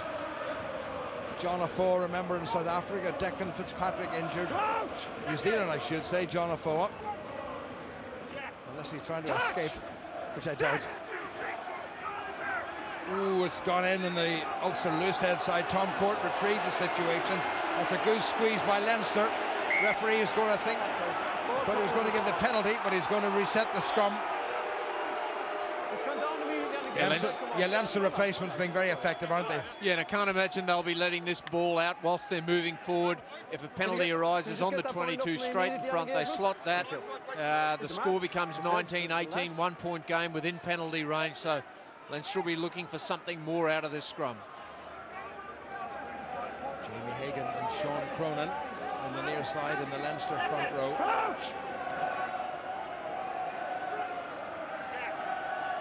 John Afoa, remember, in South Africa. Declan Fitzpatrick injured. New Zealand, I should say, John Afoa. Unless he's trying to escape, which I doubt. Ooh, it's gone in the Ulster loose head side. Tom Court retrieved the situation. That's a goose squeeze by Leinster. Referee is going to think, but he was going to give the penalty, but he's going to reset the scrum. It's gone down immediately. Leinster replacements being very effective, aren't they? Yeah, and I can't imagine they'll be letting this ball out whilst they're moving forward. If a penalty arises on the 22 straight in front, they slot that. The score becomes 19-18, 1 point game within penalty range. So Leinster will be looking for something more out of this scrum. Jamie Hagan and Sean Cronin on the near side in the Leinster front row.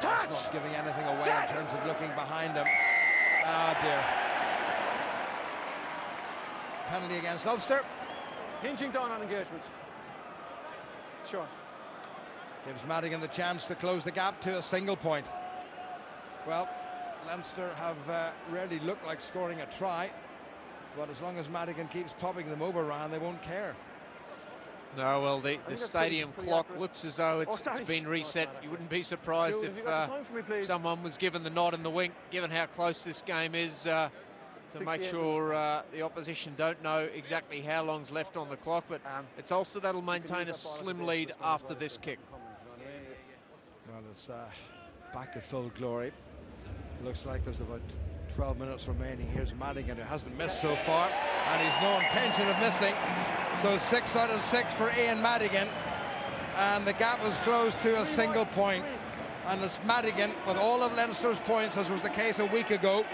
That's not giving anything away in terms of looking behind him. Ah, dear. Penalty against Ulster. Hinging down on engagement. Sure. Gives Madigan the chance to close the gap to a single point. Well, Leinster have rarely looked like scoring a try, but as long as Madigan keeps popping them over, Ryan, they won't care. No, well, the stadium clock looks as though it's been reset. You wouldn't be surprised if someone was given the nod and the wink, given how close this game is, to make sure the opposition don't know exactly how long's left on the clock. But it's Ulster that'll maintain a slim lead after this kick. Well, it's back to full glory. Looks like there's about 12 minutes remaining. Here's Madigan, who hasn't missed so far, and he's no intention of missing. So 6 out of 6 for Ian Madigan, and the gap was closed to a single point. And it's Madigan with all of Leinster's points, as was the case a week ago.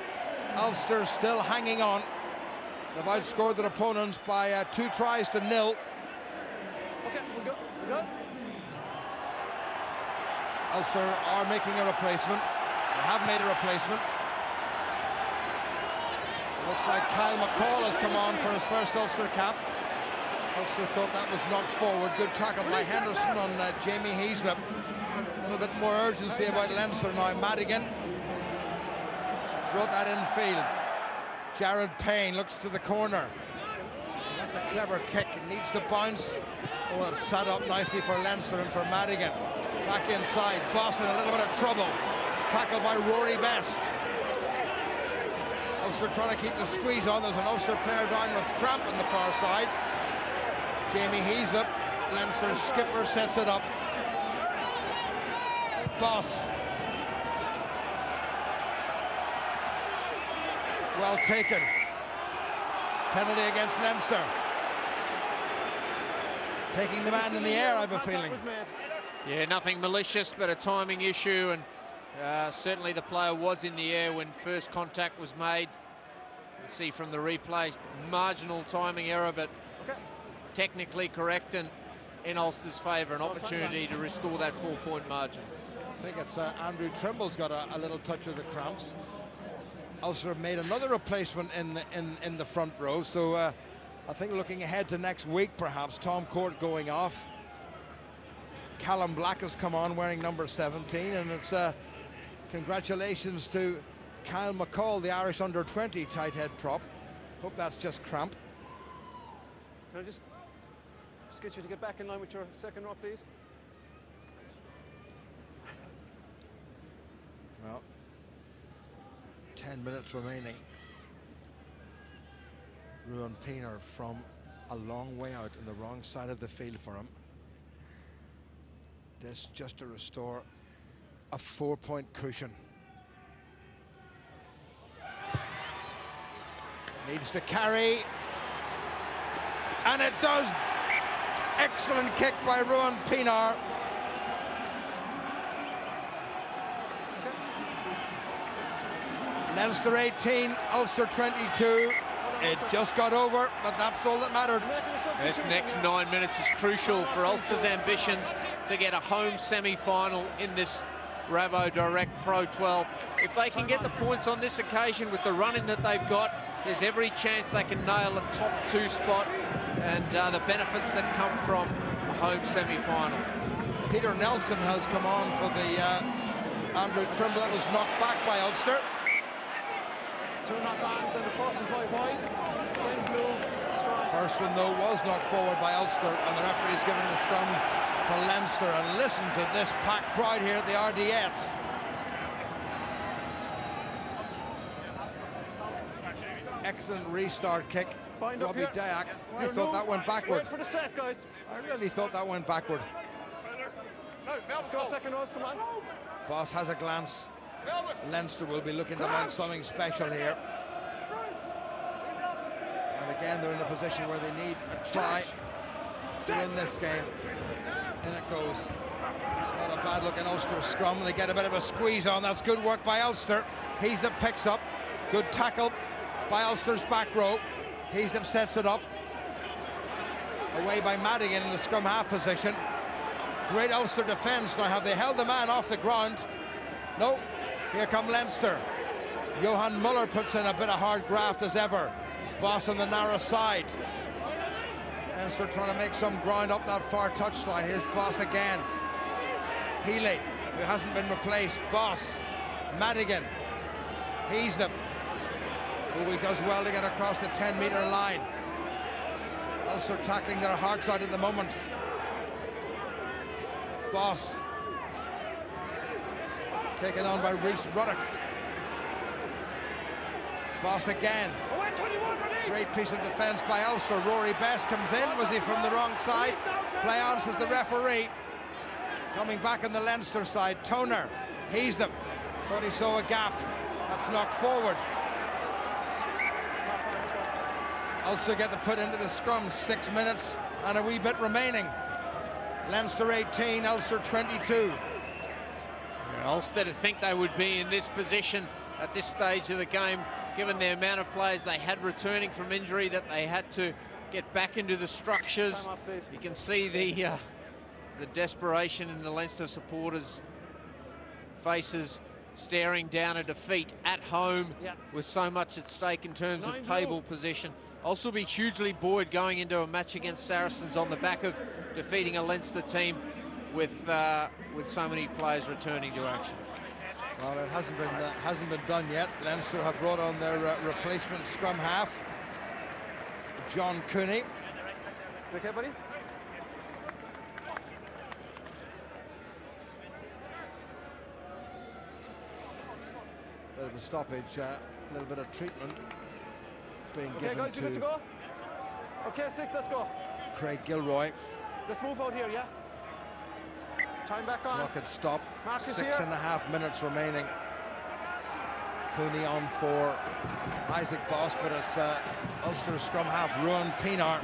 Ulster still hanging on. They've outscored their opponents by 2 tries to 0. Okay, we're good. Ulster are making a replacement. They have made a replacement. It looks like Kyle McCall has come on for his first Ulster cap. Ulster thought that was knocked forward. Good tackle by Henderson on Jamie Heaslip. A little bit more urgency about Leinster now. Madigan brought that in field. Jared Payne looks to the corner. That's a clever kick. It needs to bounce. Oh, it's set up nicely for Leinster and for Madigan. Back inside. Boston a little bit of trouble. Tackled by Rory Best. Ulster trying to keep the squeeze on. There's an Ulster player down with cramp on the far side. Jamie Heaslip, Leinster's skipper, sets it up. Boss. Well taken. Penalty against Leinster. Taking the man in the air, I have a feeling. Yeah, nothing malicious, but a timing issue, and certainly the player was in the air when first contact was made. You see from the replay, marginal timing error, but technically correct and in Ulster's favour, an opportunity to restore that 4-point margin. I think it's Andrew Trimble's got a little touch of the cramps. Ulster have made another replacement in the front row, so I think looking ahead to next week, perhaps Tom Court going off. Callum Black has come on wearing number 17, and it's congratulations to Kyle McCall, the Irish under-20 tight head prop. Hope that's just cramp. Can I just get you to get back in line with your second row, please? Well, 10 minutes remaining. Ruan Pienaar from a long way out on the wrong side of the field for him. This just to restore a 4-point cushion. Needs to carry, and it does. Excellent kick by Ruan Pienaar. Leinster 18, Ulster 22. It just got over, but that's all that mattered. This next 9 minutes is crucial for Ulster's ambitions to get a home semi-final in this Rabo Direct Pro 12. If they can get the points on this occasion with the running that they've got, there's every chance they can nail a top 2 spot and the benefits that come from a home semi-final. Peter Nelson has come on for the Andrew Trimble. That was knocked back by Ulster. 2 knock-ons, and the first is by White, then blue, scrum. First one, though, was knocked forward by Ulster, and the referee's given the scrum to Leinster. And listen to this packed crowd here at the RDS. Excellent restart kick. Bind up Robbie here. Dayak. I You're thought that went backward. Wait for the set, guys. I really thought that went backward. Let's go, second rows, come on. Boss has a glance. Leinster will be looking to mount something special here. And again, they're in a position where they need a try to win this game. In it goes. It's not a bad looking Ulster scrum. They get a bit of a squeeze on. That's good work by Ulster. Heaslip picks up. Good tackle by Ulster's back row. Heaslip sets it up. Away by Madigan in the scrum half position. Great Ulster defence. Now, have they held the man off the ground? No. Here come Leinster. Johan Muller puts in a bit of hard graft as ever. Boss on the narrow side. Leinster trying to make some ground up that far touchline. Here's Boss again. Healy, who hasn't been replaced. Boss. Madigan. Heaslip, who does well to get across the 10-metre line. Ulster tackling their hearts out at the moment. Boss. Taken on by Rhys Ruddock. Boss again. Great piece of defence by Ulster. Rory Best comes in. Was he from the wrong side? Play on, says the referee. Coming back on the Leinster side. Toner. Heaslip. Thought he saw a gap. That's knocked forward. Ulster get the put into the scrum. 6 minutes and a wee bit remaining. Leinster 18, Ulster 22. Ulster to think they would be in this position at this stage of the game, given the amount of players they had returning from injury, that they had to get back into the structures. You can see the desperation in the Leinster supporters' faces, staring down a defeat at home with so much at stake in terms of table position. Also be hugely buoyed going into a match against Saracens on the back of defeating a Leinster team with so many players returning to action. Well, it hasn't been done yet. Leinster have brought on their replacement scrum half, John Cooney. You okay, buddy? Bit of a stoppage, a little bit of treatment being Okay, given guys, you good to to go? Okay, 6, let's go. Craig Gilroy. Let's move out here, yeah? Time back on. Clock had stopped. Marcus 6.5 minutes remaining. Cooney on for Isaac Boss, but it's Ulster scrum half Ruan Pienaar.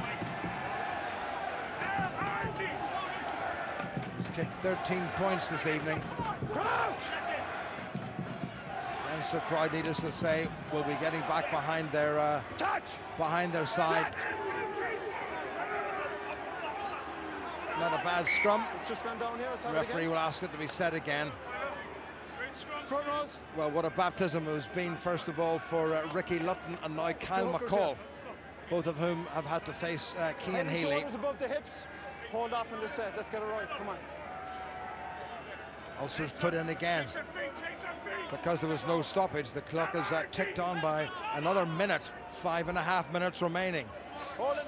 He's kicked 13 points this evening. Crouch! Leinster crowd, needless to say, will be getting back behind their side. Not a bad scrum. It's just gone down here. Let's have The referee it will ask it to be set again. Front rows. Well, what a baptism it has been, first of all, for Ricky Lutton and now Kyle hookers, McCall, both of whom have had to face Cian Head and Healy. shoulders above the hips. Hold off in the set. Let's get it right. Come on. Ulster's put in again. Because there was no stoppage, the clock is ticked on by another minute. 5.5 minutes remaining.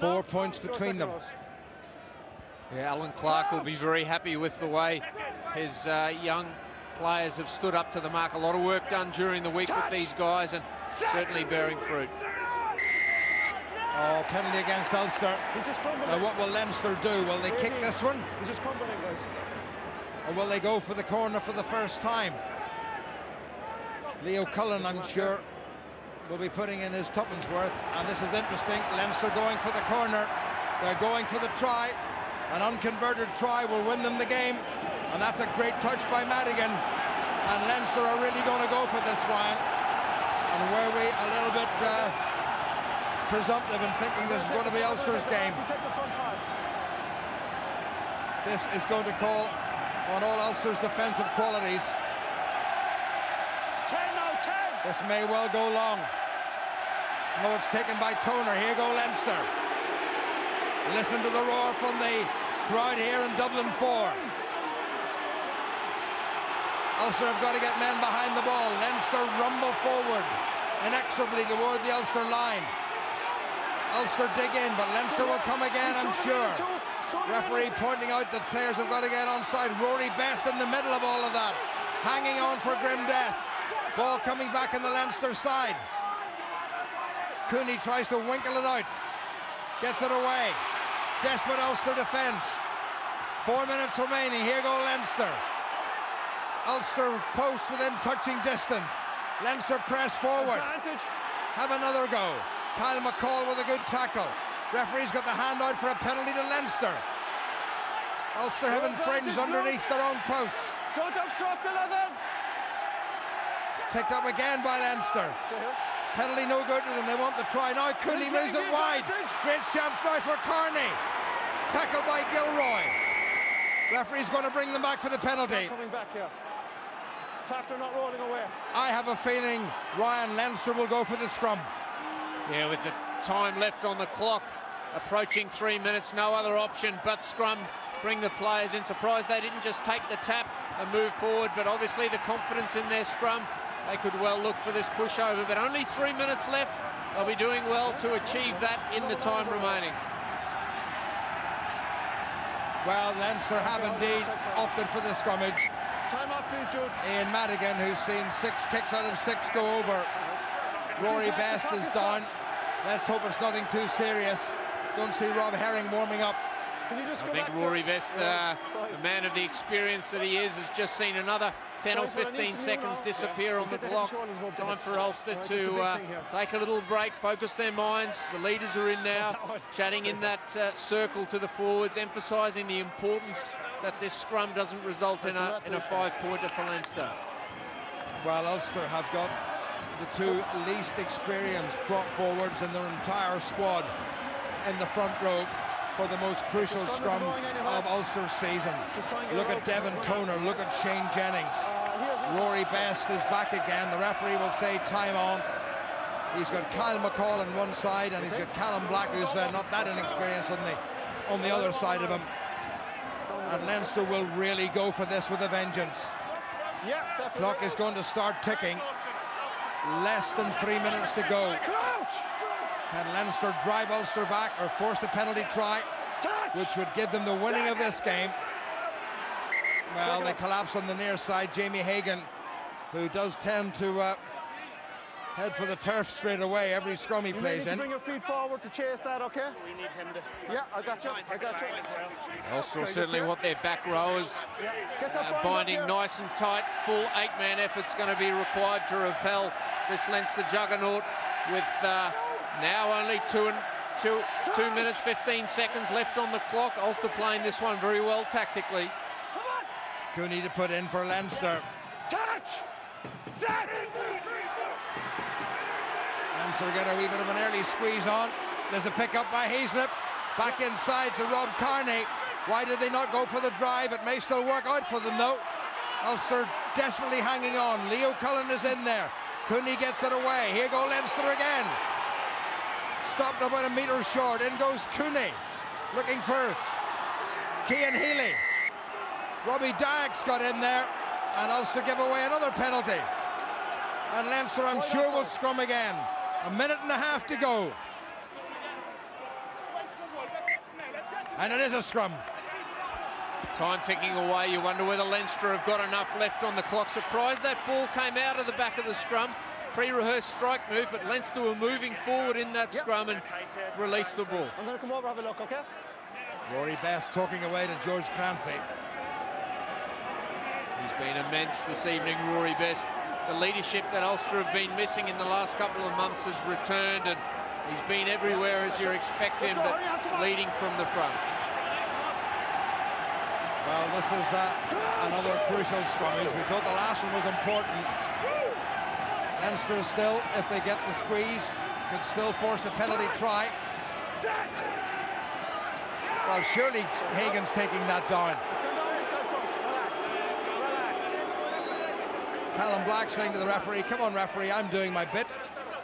4 points between them. Yeah, Alan Clark will be very happy with the way his young players have stood up to the mark. A lot of work done during the week with these guys and certainly bearing fruit. Oh, penalty against Ulster. He's just crumbling. Now what will Leinster do? Will they kick this one? He's just crumbling, guys. Or will they go for the corner for the first time? Leo Cullen, I'm sure, will be putting in his tuppence worth. And this is interesting. Leinster going for the corner. They're going for the try. An unconverted try will win them the game. And that's a great touch by Madigan. And Leinster are really going to go for this, Ryan. And were we a little bit presumptive in thinking this is going to be Ulster's game? This is going to call on all Ulster's defensive qualities. 10 now, 10! This may well go long. No, it's taken by Toner. Here go Leinster. Listen to the roar from the crowd here in Dublin 4. Ulster have got to get men behind the ball. Leinster rumble forward inexorably toward the Ulster line. Ulster dig in, but Leinster will come again, I'm sure. Referee pointing out that players have got to get onside. Rory Best in the middle of all of that, hanging on for grim death. Ball coming back on the Leinster side. Cooney tries to winkle it out, gets it away. Desperate Ulster defence. 4 minutes remaining. Here go Leinster. Ulster post within touching distance. Leinster press forward. Have another go. Kyle McCall with a good tackle. Referee's got the hand out for a penalty to Leinster. Ulster have infringed underneath their own posts. Don't obstruct 11! Picked up again by Leinster. Penalty no good to them. They want the try. Now Cooney moves it wide. Great chance now for Carney. Tackled by Gilroy. Referee's going to bring them back for the penalty. Coming back here. Tackler not rolling away. I have a feeling Ryan Leinster will go for the scrum. Yeah, with the time left on the clock, approaching 3 minutes, no other option but scrum. Bring the players in. Surprised they didn't just take the tap and move forward, but obviously the confidence in their scrum, they could well look for this pushover, but only 3 minutes left. They'll be doing well to achieve that in the time remaining. Well, Leinster have indeed opted for the scrummage. Time off, please, Jude. Ian Madigan, who's seen 6 kicks out of 6 go over. Rory Best is down. Let's hope it's nothing too serious. Don't see Rob Herring warming up. Can you just I think Rory Best, the man of the experience that he is, has just seen another 10 or 15 seconds disappear on the clock. Time for Ulster to take a little break, focus their minds. The leaders are in now, chatting in that circle to the forwards, emphasising the importance that this scrum doesn't result in a 5-pointer for Leinster. Well, Ulster have got the 2 least experienced prop forwards in their entire squad in the front row for the most crucial scrum of Ulster's season. Look at Devin Toner, look at Shane Jennings. Rory Best is back again. The referee will say time on. He's got Kyle McCall on one side and he's got Callum Black, who's not that inexperienced on the other side of him. And Leinster will really go for this with a vengeance. Clock is going to start ticking. Less than 3 minutes to go. Can Leinster drive Ulster back or force the penalty try, which would give them the winning of this game? Well, they collapse on the near side. Jamie Hagan, who does tend to head for the turf straight away every scrum he plays in. Bring your feet forward to chase that, okay? We need him to... Yeah, I got you. Ulster certainly want their back rowers binding nice and tight. Full 8-man effort's going to be required to repel this Leinster juggernaut with now only 2 minutes 15 seconds left on the clock. Ulster playing this one very well tactically. Cooney to put in for Leinster. Touch! Set! Leinster get a wee bit of an early squeeze on. There's a pick up by Haislip. Back inside to Rob Carney. Why did they not go for the drive? It may still work out for them though. Ulster desperately hanging on. Leo Cullen is in there. Cooney gets it away. Here go Leinster again. Stopped about a metre short. In goes Cooney. Looking for Cian Healy. Robbie Dykes got in there. And Ulster give away another penalty. And Leinster, I'm sure, will scrum again. 1.5 minutes to go. And it is a scrum. Time ticking away. You wonder whether Leinster have got enough left on the clock. Surprised that ball came out of the back of the scrum. Pre-rehearsed strike move, but Leinster were moving forward in that scrum and released the ball. I'm going to come over and have a look, okay? Rory Best talking away to George Clancy. He's been immense this evening, Rory Best. The leadership that Ulster have been missing in the last couple of months has returned, and he's been everywhere as you expect him, but leading from the front. Well, this is another crucial scrummage. We thought the last one was important. Leinster still, if they get the squeeze, could still force the penalty try. Set! Well, surely Hagan's taking that down. It's going down this side first. Relax. Callum Black saying to the referee, come on referee, I'm doing my bit.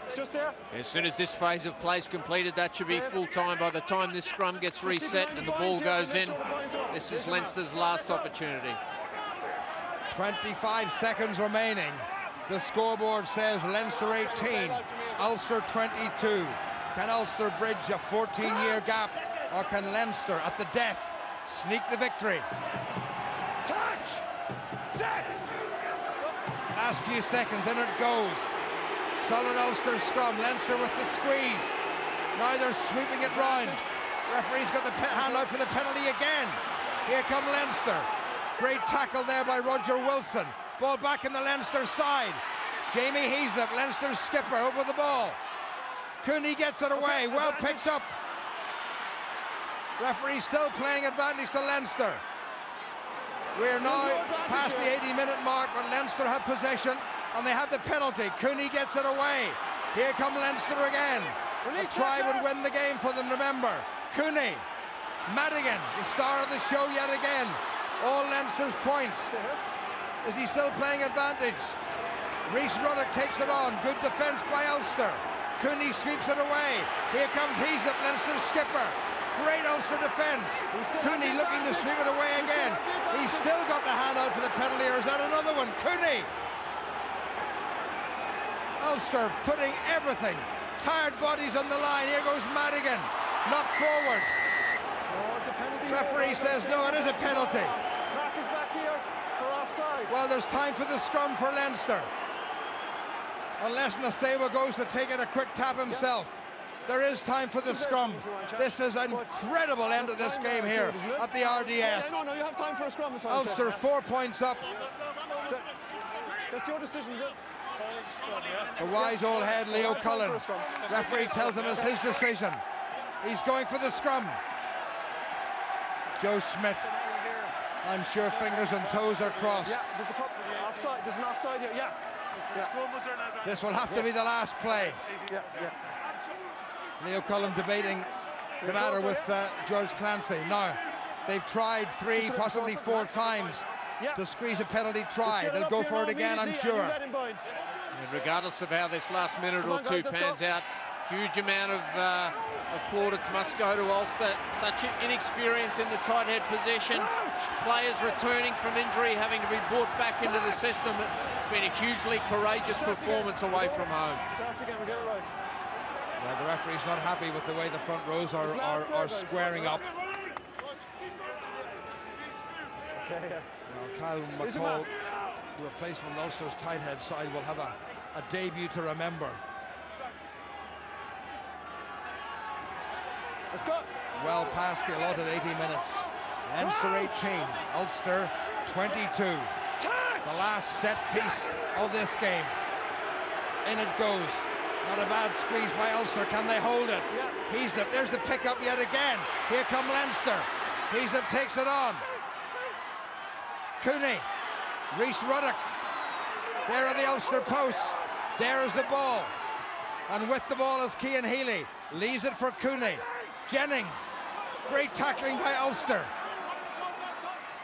It's just there. As soon as this phase of play's completed, that should be full time. By the time this scrum gets reset and the ball goes in, this is Leinster's last opportunity. 25 seconds remaining. The scoreboard says Leinster 18, Ulster 22. Can Ulster bridge a 14-year gap, or can Leinster at the death sneak the victory? Touch! Set! Last few seconds, in it goes. Solid Ulster scrum, Leinster with the squeeze. Now they're sweeping it round. Referee's got the hand out for the penalty again. Here come Leinster. Great tackle there by Roger Wilson. Ball back in the Leinster side. Jamie Heaslip, Leinster's skipper, over the ball. Cooney gets it away, well picked up. Referee still playing advantage to Leinster. We're now past the 80-minute mark, but Leinster have possession and they have the penalty. Cooney gets it away. Here come Leinster again. A try would win the game for them, remember. Cooney, Madigan, the star of the show yet again. All Leinster's points. Is he still playing advantage? Rhys Ruddock takes it on. Good defence by Ulster. Cooney sweeps it away. Here comes Heaslip, Leinster's skipper. Great Ulster defence. Cooney looking to sweep it away again. He's still got the hand out for the penalty, or is that another one? Cooney. Ulster putting everything. Tired bodies on the line. Here goes Madigan. Not forward. Oh, it's a penalty. Referee says no, it is a penalty. Mark is back here for offside. Well, there's time for the scrum for Leinster. Unless Nasewa goes to take it a quick tap himself. There is time for the scrum. This is an incredible end of this game here at the RDS. Yeah, no, you have time for a scrum. Ulster 4 points up. That's your decision, is it? The wise old head, Leo Cullen. Referee tells him it's his decision. He's going for the scrum. Joe Smith. I'm sure fingers and toes are crossed. Yeah, there's offside. There's an offside here. Yeah. This will have to be the last play. Yeah. Leo Cullen debating the matter with George Clancy. Now, they've tried 3, possibly 4 times to squeeze a penalty try. They'll go for it again, I'm sure. And regardless of how this last minute or two pans out, huge amount of plaudits must go to Ulster. Such inexperience in the tight head possession. Players returning from injury, having to be brought back into the system. It's been a hugely courageous performance away from home. Well, the referee's not happy with the way the front rows are squaring up. Well, Kyle McCall, the replacement Ulster's tight head side, will have a debut to remember. Let's go. Well past the allotted 80 minutes. Leinster 18, Ulster 22. The last set piece of this game. In it goes. Not a bad squeeze by Ulster. Can they hold it? Yeah. There's the pickup yet again. Here come Leinster. Heaslip takes it on. Cooney. Rhys Ruddock. There are the Ulster posts. There is the ball. And with the ball is Cian Healy. Leaves it for Cooney. Jennings. Great tackling by Ulster.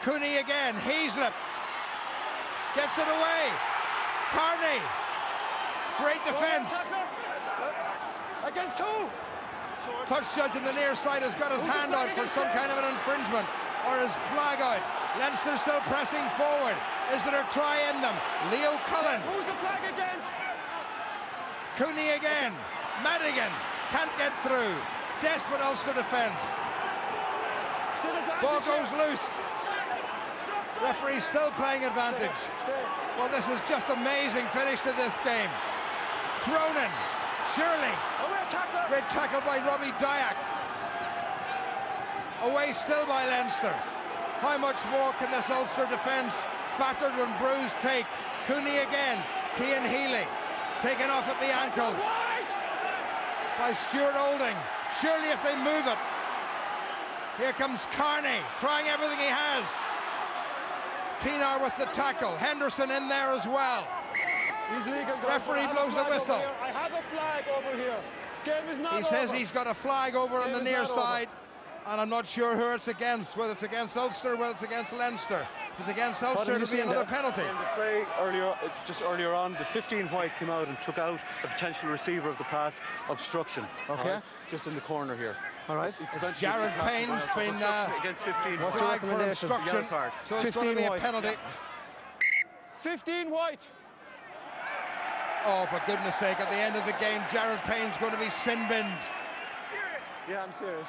Cooney again. Heaslip. Gets it away. Carney. Great defence. Against who? Touch judge on the near side has got his hand out for some kind of an infringement, or his flag out. Leinster still pressing forward. Is there a try in them? Leo Cullen. Who's the flag against? Cooney again. Madigan can't get through. Desperate Ulster defence. Ball goes loose. Referee still playing advantage. Well, this is just amazing finish to this game. Cronin, Shirley. Great tackle by Robbie Dyack. Away still by Leinster. How much more can this Ulster defence, battered and bruised, take? Cooney again. Cian Healy taken off at the ankles by Stuart Olding. Surely if they move it. Here comes Carney, trying everything he has. Pienaar with the tackle. Henderson in there as well. He's legal. Referee blows the whistle. I have a flag over here. Game is not over. He says he's got a flag over on the near side, and I'm not sure who it's against, whether it's against Ulster, whether it's against Leinster. If it's against Ulster, it'll be another penalty. In the play earlier on, the 15 white came out and took out a potential receiver of the pass, obstruction. Okay. Right? Just in the corner here. All right. Jared Payne's been against 15 flagged for obstruction, so it's going to be a penalty. 15 white. Oh, for goodness sake, at the end of the game, Jared Payne's going to be sin-binned. Yeah, I'm serious.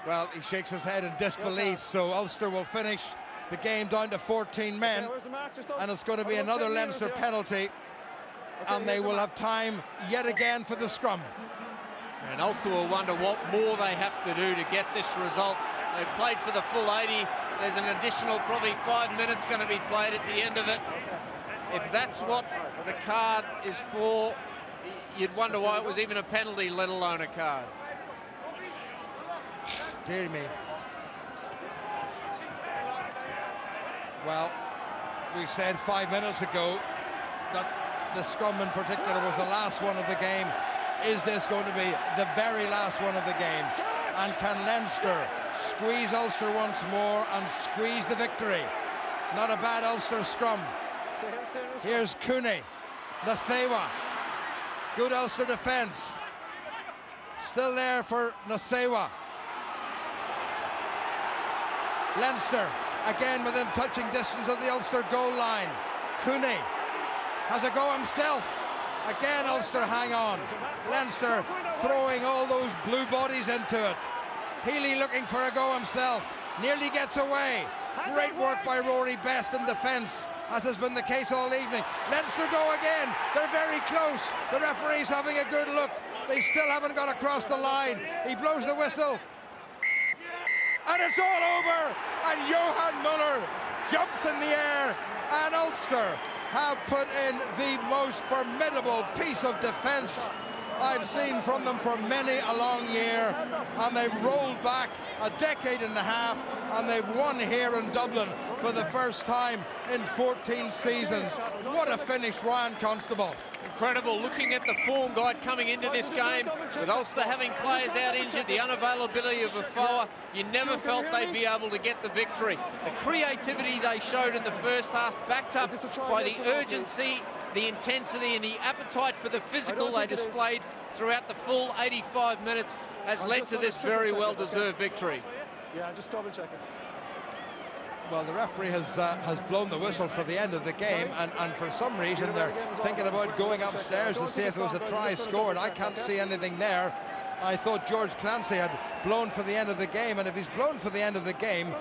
Well, he shakes his head in disbelief, so Ulster will finish the game down to 14 men, and it's going to be another Leinster penalty, and they will have time yet again for the scrum. And Ulster will wonder what more they have to do to get this result. They've played for the full 80. There's an additional probably 5 minutes going to be played at the end of it. If that's what the card is for, you'd wonder why it was even a penalty, let alone a card. Dear me. Well, we said 5 minutes ago that the scrum in particular was the last one of the game. Is this going to be the very last one of the game? And can Leinster squeeze Ulster once more and squeeze the victory? Not a bad Ulster scrum. Here's Cooney, Nathewa. Good Ulster defence. Still there for Nasewa. Leinster again within touching distance of the Ulster goal line. Cooney has a go himself. Again Ulster hang on. Leinster throwing all those blue bodies into it. Healy looking for a go himself. Nearly gets away. Great work by Rory Best in defence, as has been the case all evening. Leinster go again. They're very close. The referee's having a good look. They still haven't got across the line. He blows the whistle. And it's all over. And Johan Muller jumps in the air. And Ulster have put in the most formidable piece of defence I've seen from them for many a long year, and they've rolled back a decade and a half, and they've won here in Dublin for the first time in 14 seasons. What a finish, Ryan Constable. Incredible, looking at the form guide coming into this game, with Ulster having players out injured, the unavailability of Afoa, you never felt they'd be able to get the victory. The creativity they showed in the first half, backed up by the urgency, the intensity and the appetite for the physical they displayed throughout the full 85 minutes, has led to this very well-deserved victory. Yeah, just double check it. Well, the referee has blown the whistle for the end of the game, and for some reason they're thinking about going upstairs to see if there was a try scored. I can't see anything there. I thought George Clancy had blown for the end of the game, and if he's blown for the end of the game,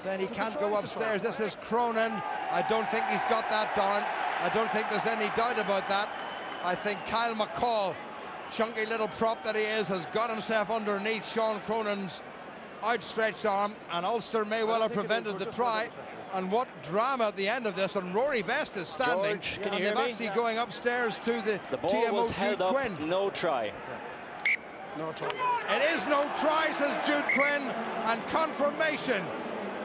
then he can't go upstairs. This is Cronin. I don't think he's got that down. I don't think there's any doubt about that. I think Kyle McCall, chunky little prop that he is, has got himself underneath Sean Cronin's outstretched arm, and Ulster may well have prevented the try. And what drama at the end of this, and Rory Best is standing, George, and they've actually going upstairs to the TMO was held Jude up, Quinn. no try. No try. It is no try, says Jude Quinn, and confirmation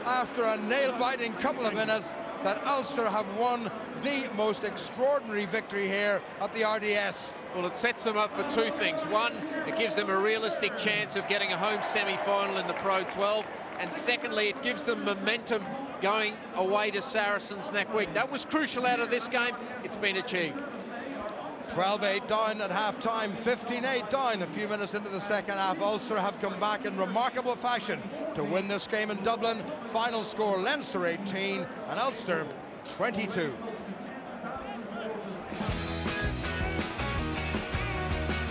after a nail-biting couple of minutes that Ulster have won the most extraordinary victory here at the RDS. Well, it sets them up for two things. One, it gives them a realistic chance of getting a home semi-final in the Pro 12. And secondly, it gives them momentum going away to Saracens next week. That was crucial out of this game. It's been achieved. 12-8 down at half-time, 15-8 down a few minutes into the second half. Ulster have come back in remarkable fashion to win this game in Dublin. Final score, Leinster 18 and Ulster 22.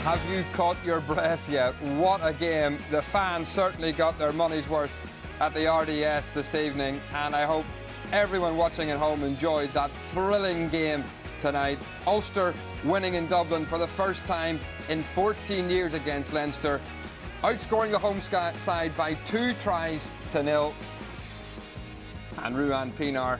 Have you caught your breath yet? What a game. The fans certainly got their money's worth at the RDS this evening, and I hope everyone watching at home enjoyed that thrilling game tonight. Ulster winning in Dublin for the first time in 14 years against Leinster, outscoring the home side by 2-0. And Ruan Pienaar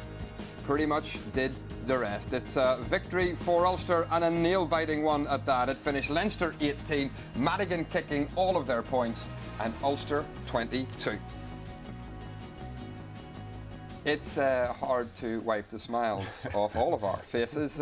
pretty much did the rest. It's a victory for Ulster, and a nail-biting one at that. It finished Leinster 18, Madigan kicking all of their points, and Ulster 22. It's hard to wipe the smiles off all of our faces.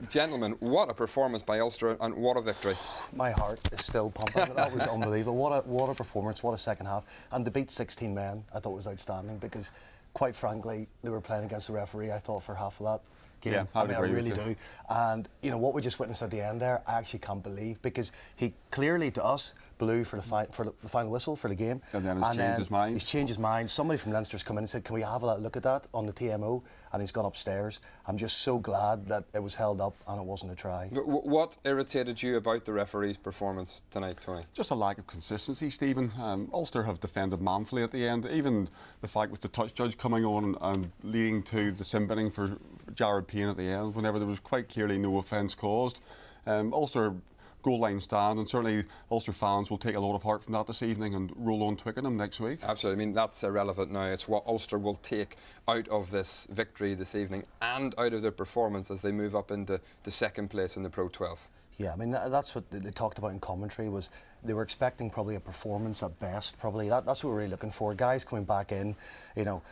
Gentlemen, what a performance by Ulster and what a victory. My heart is still pumping. That was unbelievable. What a performance, what a second half. And to beat 16 men, I thought was outstanding because, quite frankly, they were playing against the referee, I thought, for half of that game. Yeah, I really do. And, you know, what we just witnessed at the end there, I actually can't believe because he clearly, to us, blew for the final whistle for the game. And then he's changed his mind. He's changed his mind. Somebody from Leinster's come in and said, can we have a look at that on the TMO? And he's gone upstairs. I'm just so glad that it was held up and it wasn't a try. What irritated you about the referee's performance tonight, Tony? Just a lack of consistency, Stephen. Ulster have defended manfully at the end. Even the fact with the touch judge coming on and leading to the sin binning for Jared Payne at the end, whenever there was quite clearly no offence caused. Ulster goal line stand, and certainly Ulster fans will take a lot of heart from that this evening and roll on Twickenham next week. Absolutely. I mean, that's irrelevant now. It's what Ulster will take out of this victory this evening and out of their performance as they move up into the second place in the Pro 12. Yeah, I mean, that's what they talked about in commentary, was they were expecting probably a performance at best, probably. That's what we're really looking for. Guys coming back in, you know,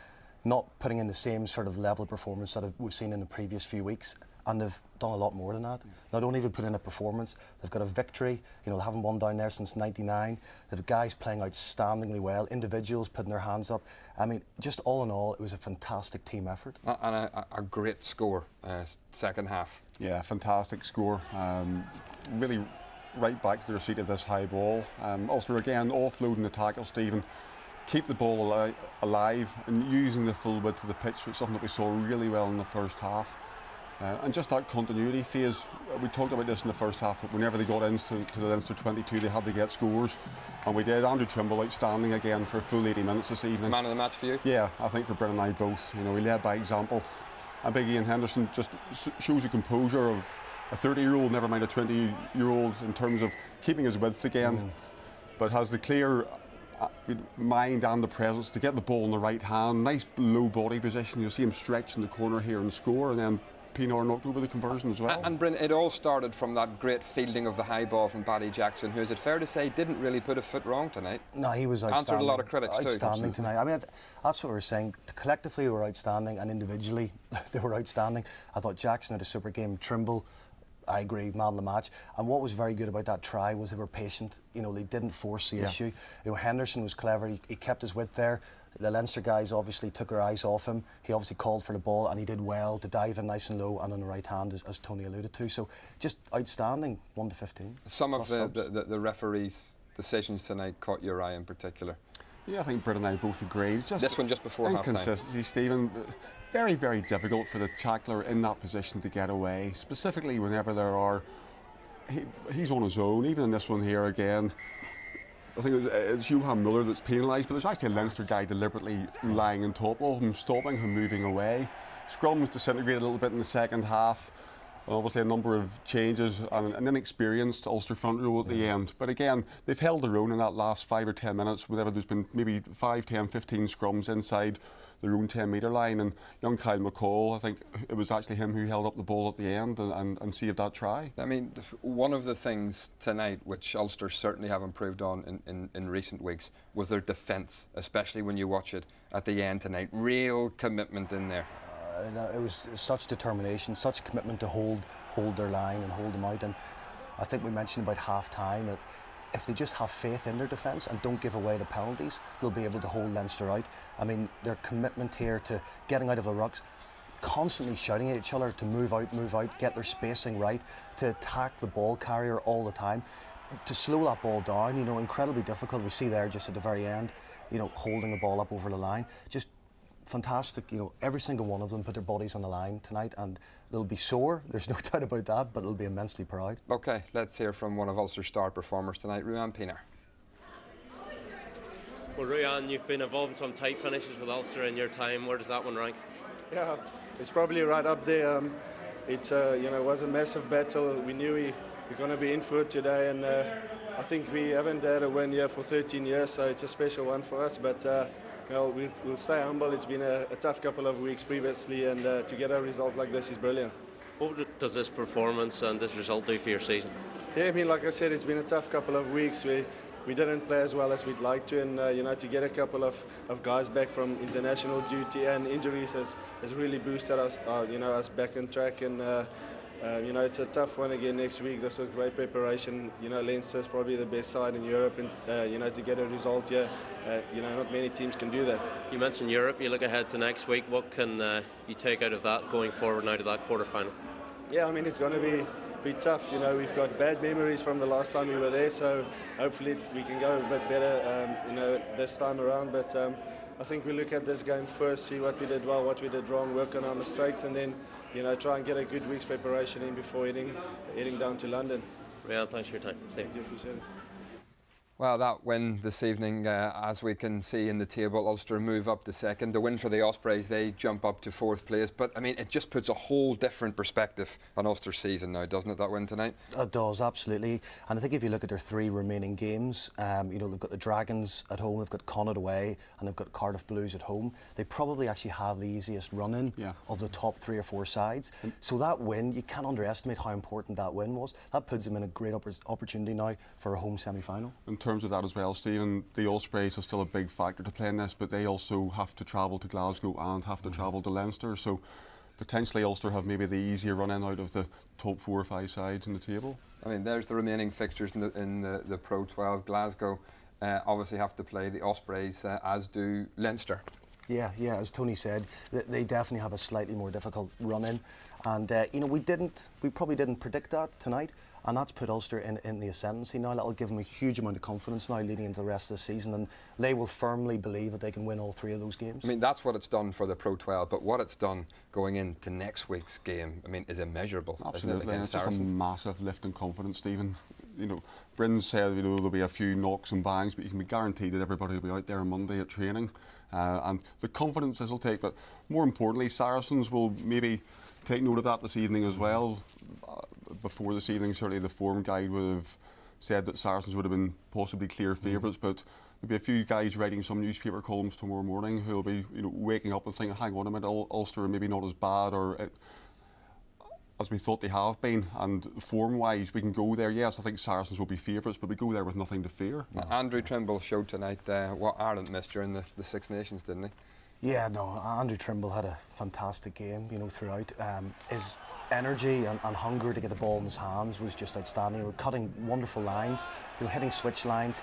not putting in the same sort of level of performance that we've seen in the previous few weeks. And they've done a lot more than that. They don't even put in a performance. They've got a victory. You know, they haven't won down there since '99. They've guys playing outstandingly well. Individuals putting their hands up. I mean, just all in all, it was a fantastic team effort. And a great score, second half. Yeah, fantastic score. Really right back to the receipt of this high ball. Ulster again offloading the tackle, Stephen. Keep the ball alive and using the full width of the pitch, which is something that we saw really well in the first half. And just that continuity phase, we talked about this in the first half, that whenever they got into the Leinster 22 they had to get scores, and we did. Andrew Trimble outstanding again for a full 80 minutes this evening. Man of the match for you? Yeah, I think for Bryn and I both. You know, he led by example, and big Ian Henderson just shows the composure of a 30-year-old, never mind a 20-year-old, in terms of keeping his width again, but has the clear mind and the presence to get the ball in the right hand. Nice low body position. You'll see him stretch in the corner here and score, and then Pinar knocked over the conversion as well. And Bryn, it all started from that great fielding of the high ball from Barry Jackson, who, is it fair to say, didn't really put a foot wrong tonight? No, he was outstanding. Answered a lot of critics too. Outstanding tonight. I mean, that's what we're saying. Collectively, they were outstanding, and individually, they were outstanding. I thought Jackson had a super game. Trimble, I agree, man of the match. And what was very good about that try was they were patient. You know, they didn't force the issue. You know, Henderson was clever. He kept his width there. The Leinster guys obviously took their eyes off him. He obviously called for the ball, and he did well to dive in nice and low and on the right hand, as Tony alluded to. So just outstanding, 1 to 15. Some of the referees' decisions tonight caught your eye in particular. Yeah, I think Bryn and I both agree. Just this one just before half-time. Inconsistency, Stephen. Very, very difficult for the tackler in that position to get away, specifically whenever there are... He's on his own, even in this one here again. I think it's Johan Muller that's penalised, but there's actually a Leinster guy deliberately lying on top of him, stopping him moving away. Scrum was disintegrated a little bit in the second half. Obviously a number of changes and an inexperienced Ulster front row at the end. But again, they've held their own in that last 5 or 10 minutes, whenever there's been maybe 5, 10, 15 scrums inside their own 10-metre line. And young Kyle McCall, I think it was actually him who held up the ball at the end and saved that try. I mean, one of the things tonight which Ulster certainly have improved on in recent weeks was their defence, especially when you watch it at the end tonight. Real commitment in there. It was such determination, such commitment to hold their line and hold them out. And I think we mentioned about half-time that if they just have faith in their defence and don't give away the penalties, they'll be able to hold Leinster out. I mean, their commitment here to getting out of the rucks, constantly shouting at each other to move out, get their spacing right, to attack the ball carrier all the time, to slow that ball down, you know, incredibly difficult. We see there just at the very end, you know, holding the ball up over the line. Just fantastic, you know, every single one of them put their bodies on the line tonight, and they'll be sore, there's no doubt about that, but they'll be immensely proud. OK, let's hear from one of Ulster's star performers tonight, Ruan Pinar. Well, Ruan, you've been involved in some tight finishes with Ulster in your time. Where does that one rank? Yeah, it's probably right up there. It was a massive battle. We knew we were going to be in for it today, and I think we haven't had a win here for 13 years, so it's a special one for us. But we'll stay humble. It's been a tough couple of weeks previously, and to get a result like this is brilliant. What does this performance and this result do for your season? Yeah, I mean, like I said, it's been a tough couple of weeks. we didn't play as well as we'd like to, and to get a couple of guys back from international duty and injuries has really boosted us, us back on track. And it's a tough one again next week. This was great preparation. Leinster is probably the best side in Europe, and to get a result here, not many teams can do that. You mentioned Europe. You look ahead to next week. What can you take out of that going forward now to that quarter-final? Yeah, I mean, it's going to be tough. We've got bad memories from the last time we were there, so hopefully we can go a bit better, this time around. But I think we look at this game first, see what we did well, what we did wrong, work on our mistakes, and then try and get a good week's preparation in before heading down to London. Well, thanks for your time. Thank you, appreciate it. Well, that win this evening, as we can see in the table, Ulster move up to second. The win for the Ospreys, they jump up to fourth place. But, I mean, it just puts a whole different perspective on Ulster's season now, doesn't it, that win tonight? It does, absolutely. And I think if you look at their 3 remaining games, they've got the Dragons at home, they've got Connacht away, and they've got Cardiff Blues at home. They probably actually have the easiest run-in of the top 3 or 4 sides. So that win, you can't underestimate how important that win was. That puts them in a great opportunity now for a home semi-final. In terms of that as well, Stephen, the Ospreys are still a big factor to play in this, but they also have to travel to Glasgow and have to travel to Leinster, so potentially Ulster have maybe the easier run in out of the top 4 or 5 sides in the table. I mean, there's the remaining fixtures in the Pro 12. Glasgow obviously have to play the Ospreys, as do Leinster. Yeah, as Tony said, they definitely have a slightly more difficult run in, and we probably didn't predict that tonight, and that's put Ulster in the ascendancy now. That'll give them a huge amount of confidence now leading into the rest of the season, and they will firmly believe that they can win all 3 of those games. I mean, that's what it's done for the Pro 12, but what it's done going into next week's game, I mean, is immeasurable. Absolutely, it's just a massive lift in confidence, Stephen. Bryn said there'll be a few knocks and bangs, but you can be guaranteed that everybody will be out there on Monday at training, and the confidence this will take. But more importantly, Saracens will maybe take note of that this evening as well. Before this evening, certainly the form guide would have said that Saracens would have been possibly clear favourites, but there'll be a few guys writing some newspaper columns tomorrow morning who will be waking up and thinking, hang on a minute, Ulster are maybe not as bad as we thought they have been, and form-wise we can go there. Yes, I think Saracens will be favourites, but we go there with nothing to fear. Andrew Trimble showed tonight what Ireland missed during the Six Nations, didn't he? Yeah, no, Andrew Trimble had a fantastic game, throughout. His energy and hunger to get the ball in his hands was just outstanding. He was cutting wonderful lines, hitting switch lines,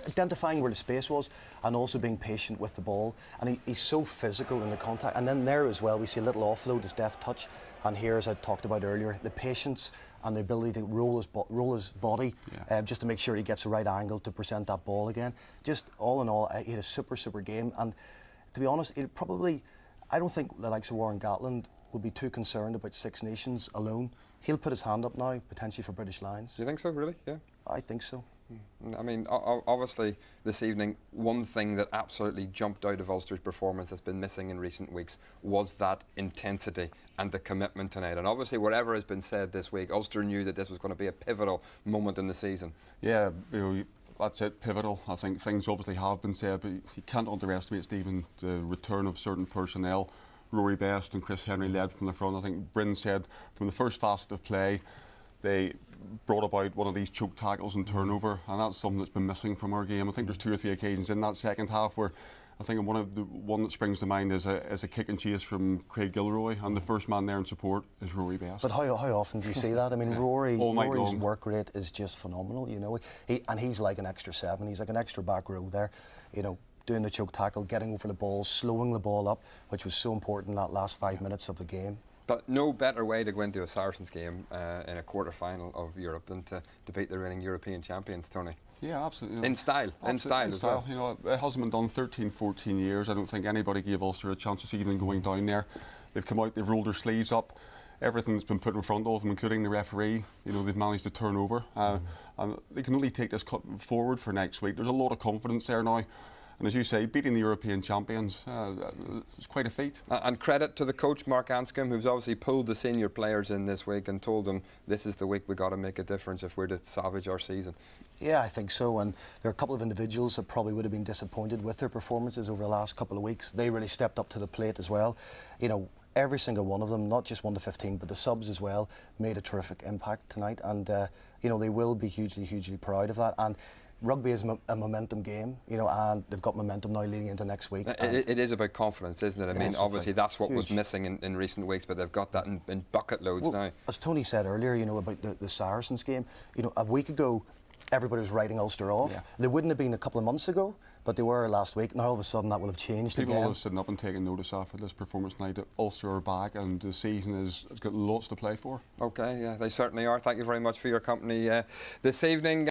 identifying where the space was, and also being patient with the ball. And he's so physical in the contact. And then there as well, we see a little offload, his deft touch. And here, as I talked about earlier, the patience and the ability to roll his body, just to make sure he gets the right angle to present that ball again. Just all in all, he had a super game. And to be honest, I don't think the likes of Warren Gatland will be too concerned about Six Nations alone. He'll put his hand up now, potentially for British Lions. Do you think so, really? Yeah. I think so. I mean, obviously, this evening, one thing that absolutely jumped out of Ulster's performance that's been missing in recent weeks was that intensity and the commitment tonight. And obviously, whatever has been said this week, Ulster knew that this was going to be a pivotal moment in the season. Yeah, that's it, pivotal. I think things obviously have been said, but you can't underestimate, Stephen, the return of certain personnel. Rory Best and Chris Henry led from the front. I think Bryn said from the first facet of play, they brought about one of these choke tackles and turnover, and that's something that's been missing from our game. I think there's 2 or 3 occasions in that second half where I think one that springs to mind is a kick and chase from Craig Gilroy, and the first man there in support is Rory Best. But how often do you see that? I mean, Rory's work rate is just phenomenal. And he's like an extra 7. He's like an extra back row there. Doing the choke tackle, getting over the ball, slowing the ball up, which was so important in that last 5 minutes of the game. But no better way to go into a Saracens game in a quarter-final of Europe than to beat the reigning European champions, Tony. Yeah, absolutely. In style as well. It hasn't been done 13, 14 years. I don't think anybody gave Ulster a chance this evening going down there. They've come out, they've rolled their sleeves up. Everything that's been put in front of them, including the referee, they've managed to turn over. And they can only take this forward for next week. There's a lot of confidence there now. And as you say, beating the European champions is quite a feat. And credit to the coach, Mark Anscombe, who's obviously pulled the senior players in this week and told them this is the week we've got to make a difference if we're to salvage our season. Yeah, I think so. And there are a couple of individuals that probably would have been disappointed with their performances over the last couple of weeks. They really stepped up to the plate as well. Every single one of them, not just 1 to 15, but the subs as well, made a terrific impact tonight. And, they will be hugely proud of that. And rugby is a momentum game, you know, and they've got momentum now leading into next week. It is about confidence, isn't it? I mean, obviously that's what was missing in recent weeks, but they've got that in bucket loads now. As Tony said earlier, you know, about the Saracens game, you know, a week ago, everybody was writing Ulster off. Yeah. They wouldn't have been a couple of months ago, but they were last week. Now all of a sudden that will have changed People again. are sitting up and taking notice after this performance tonight that Ulster are back and the season has got lots to play for. Okay, yeah, they certainly are. Thank you very much for your company this evening.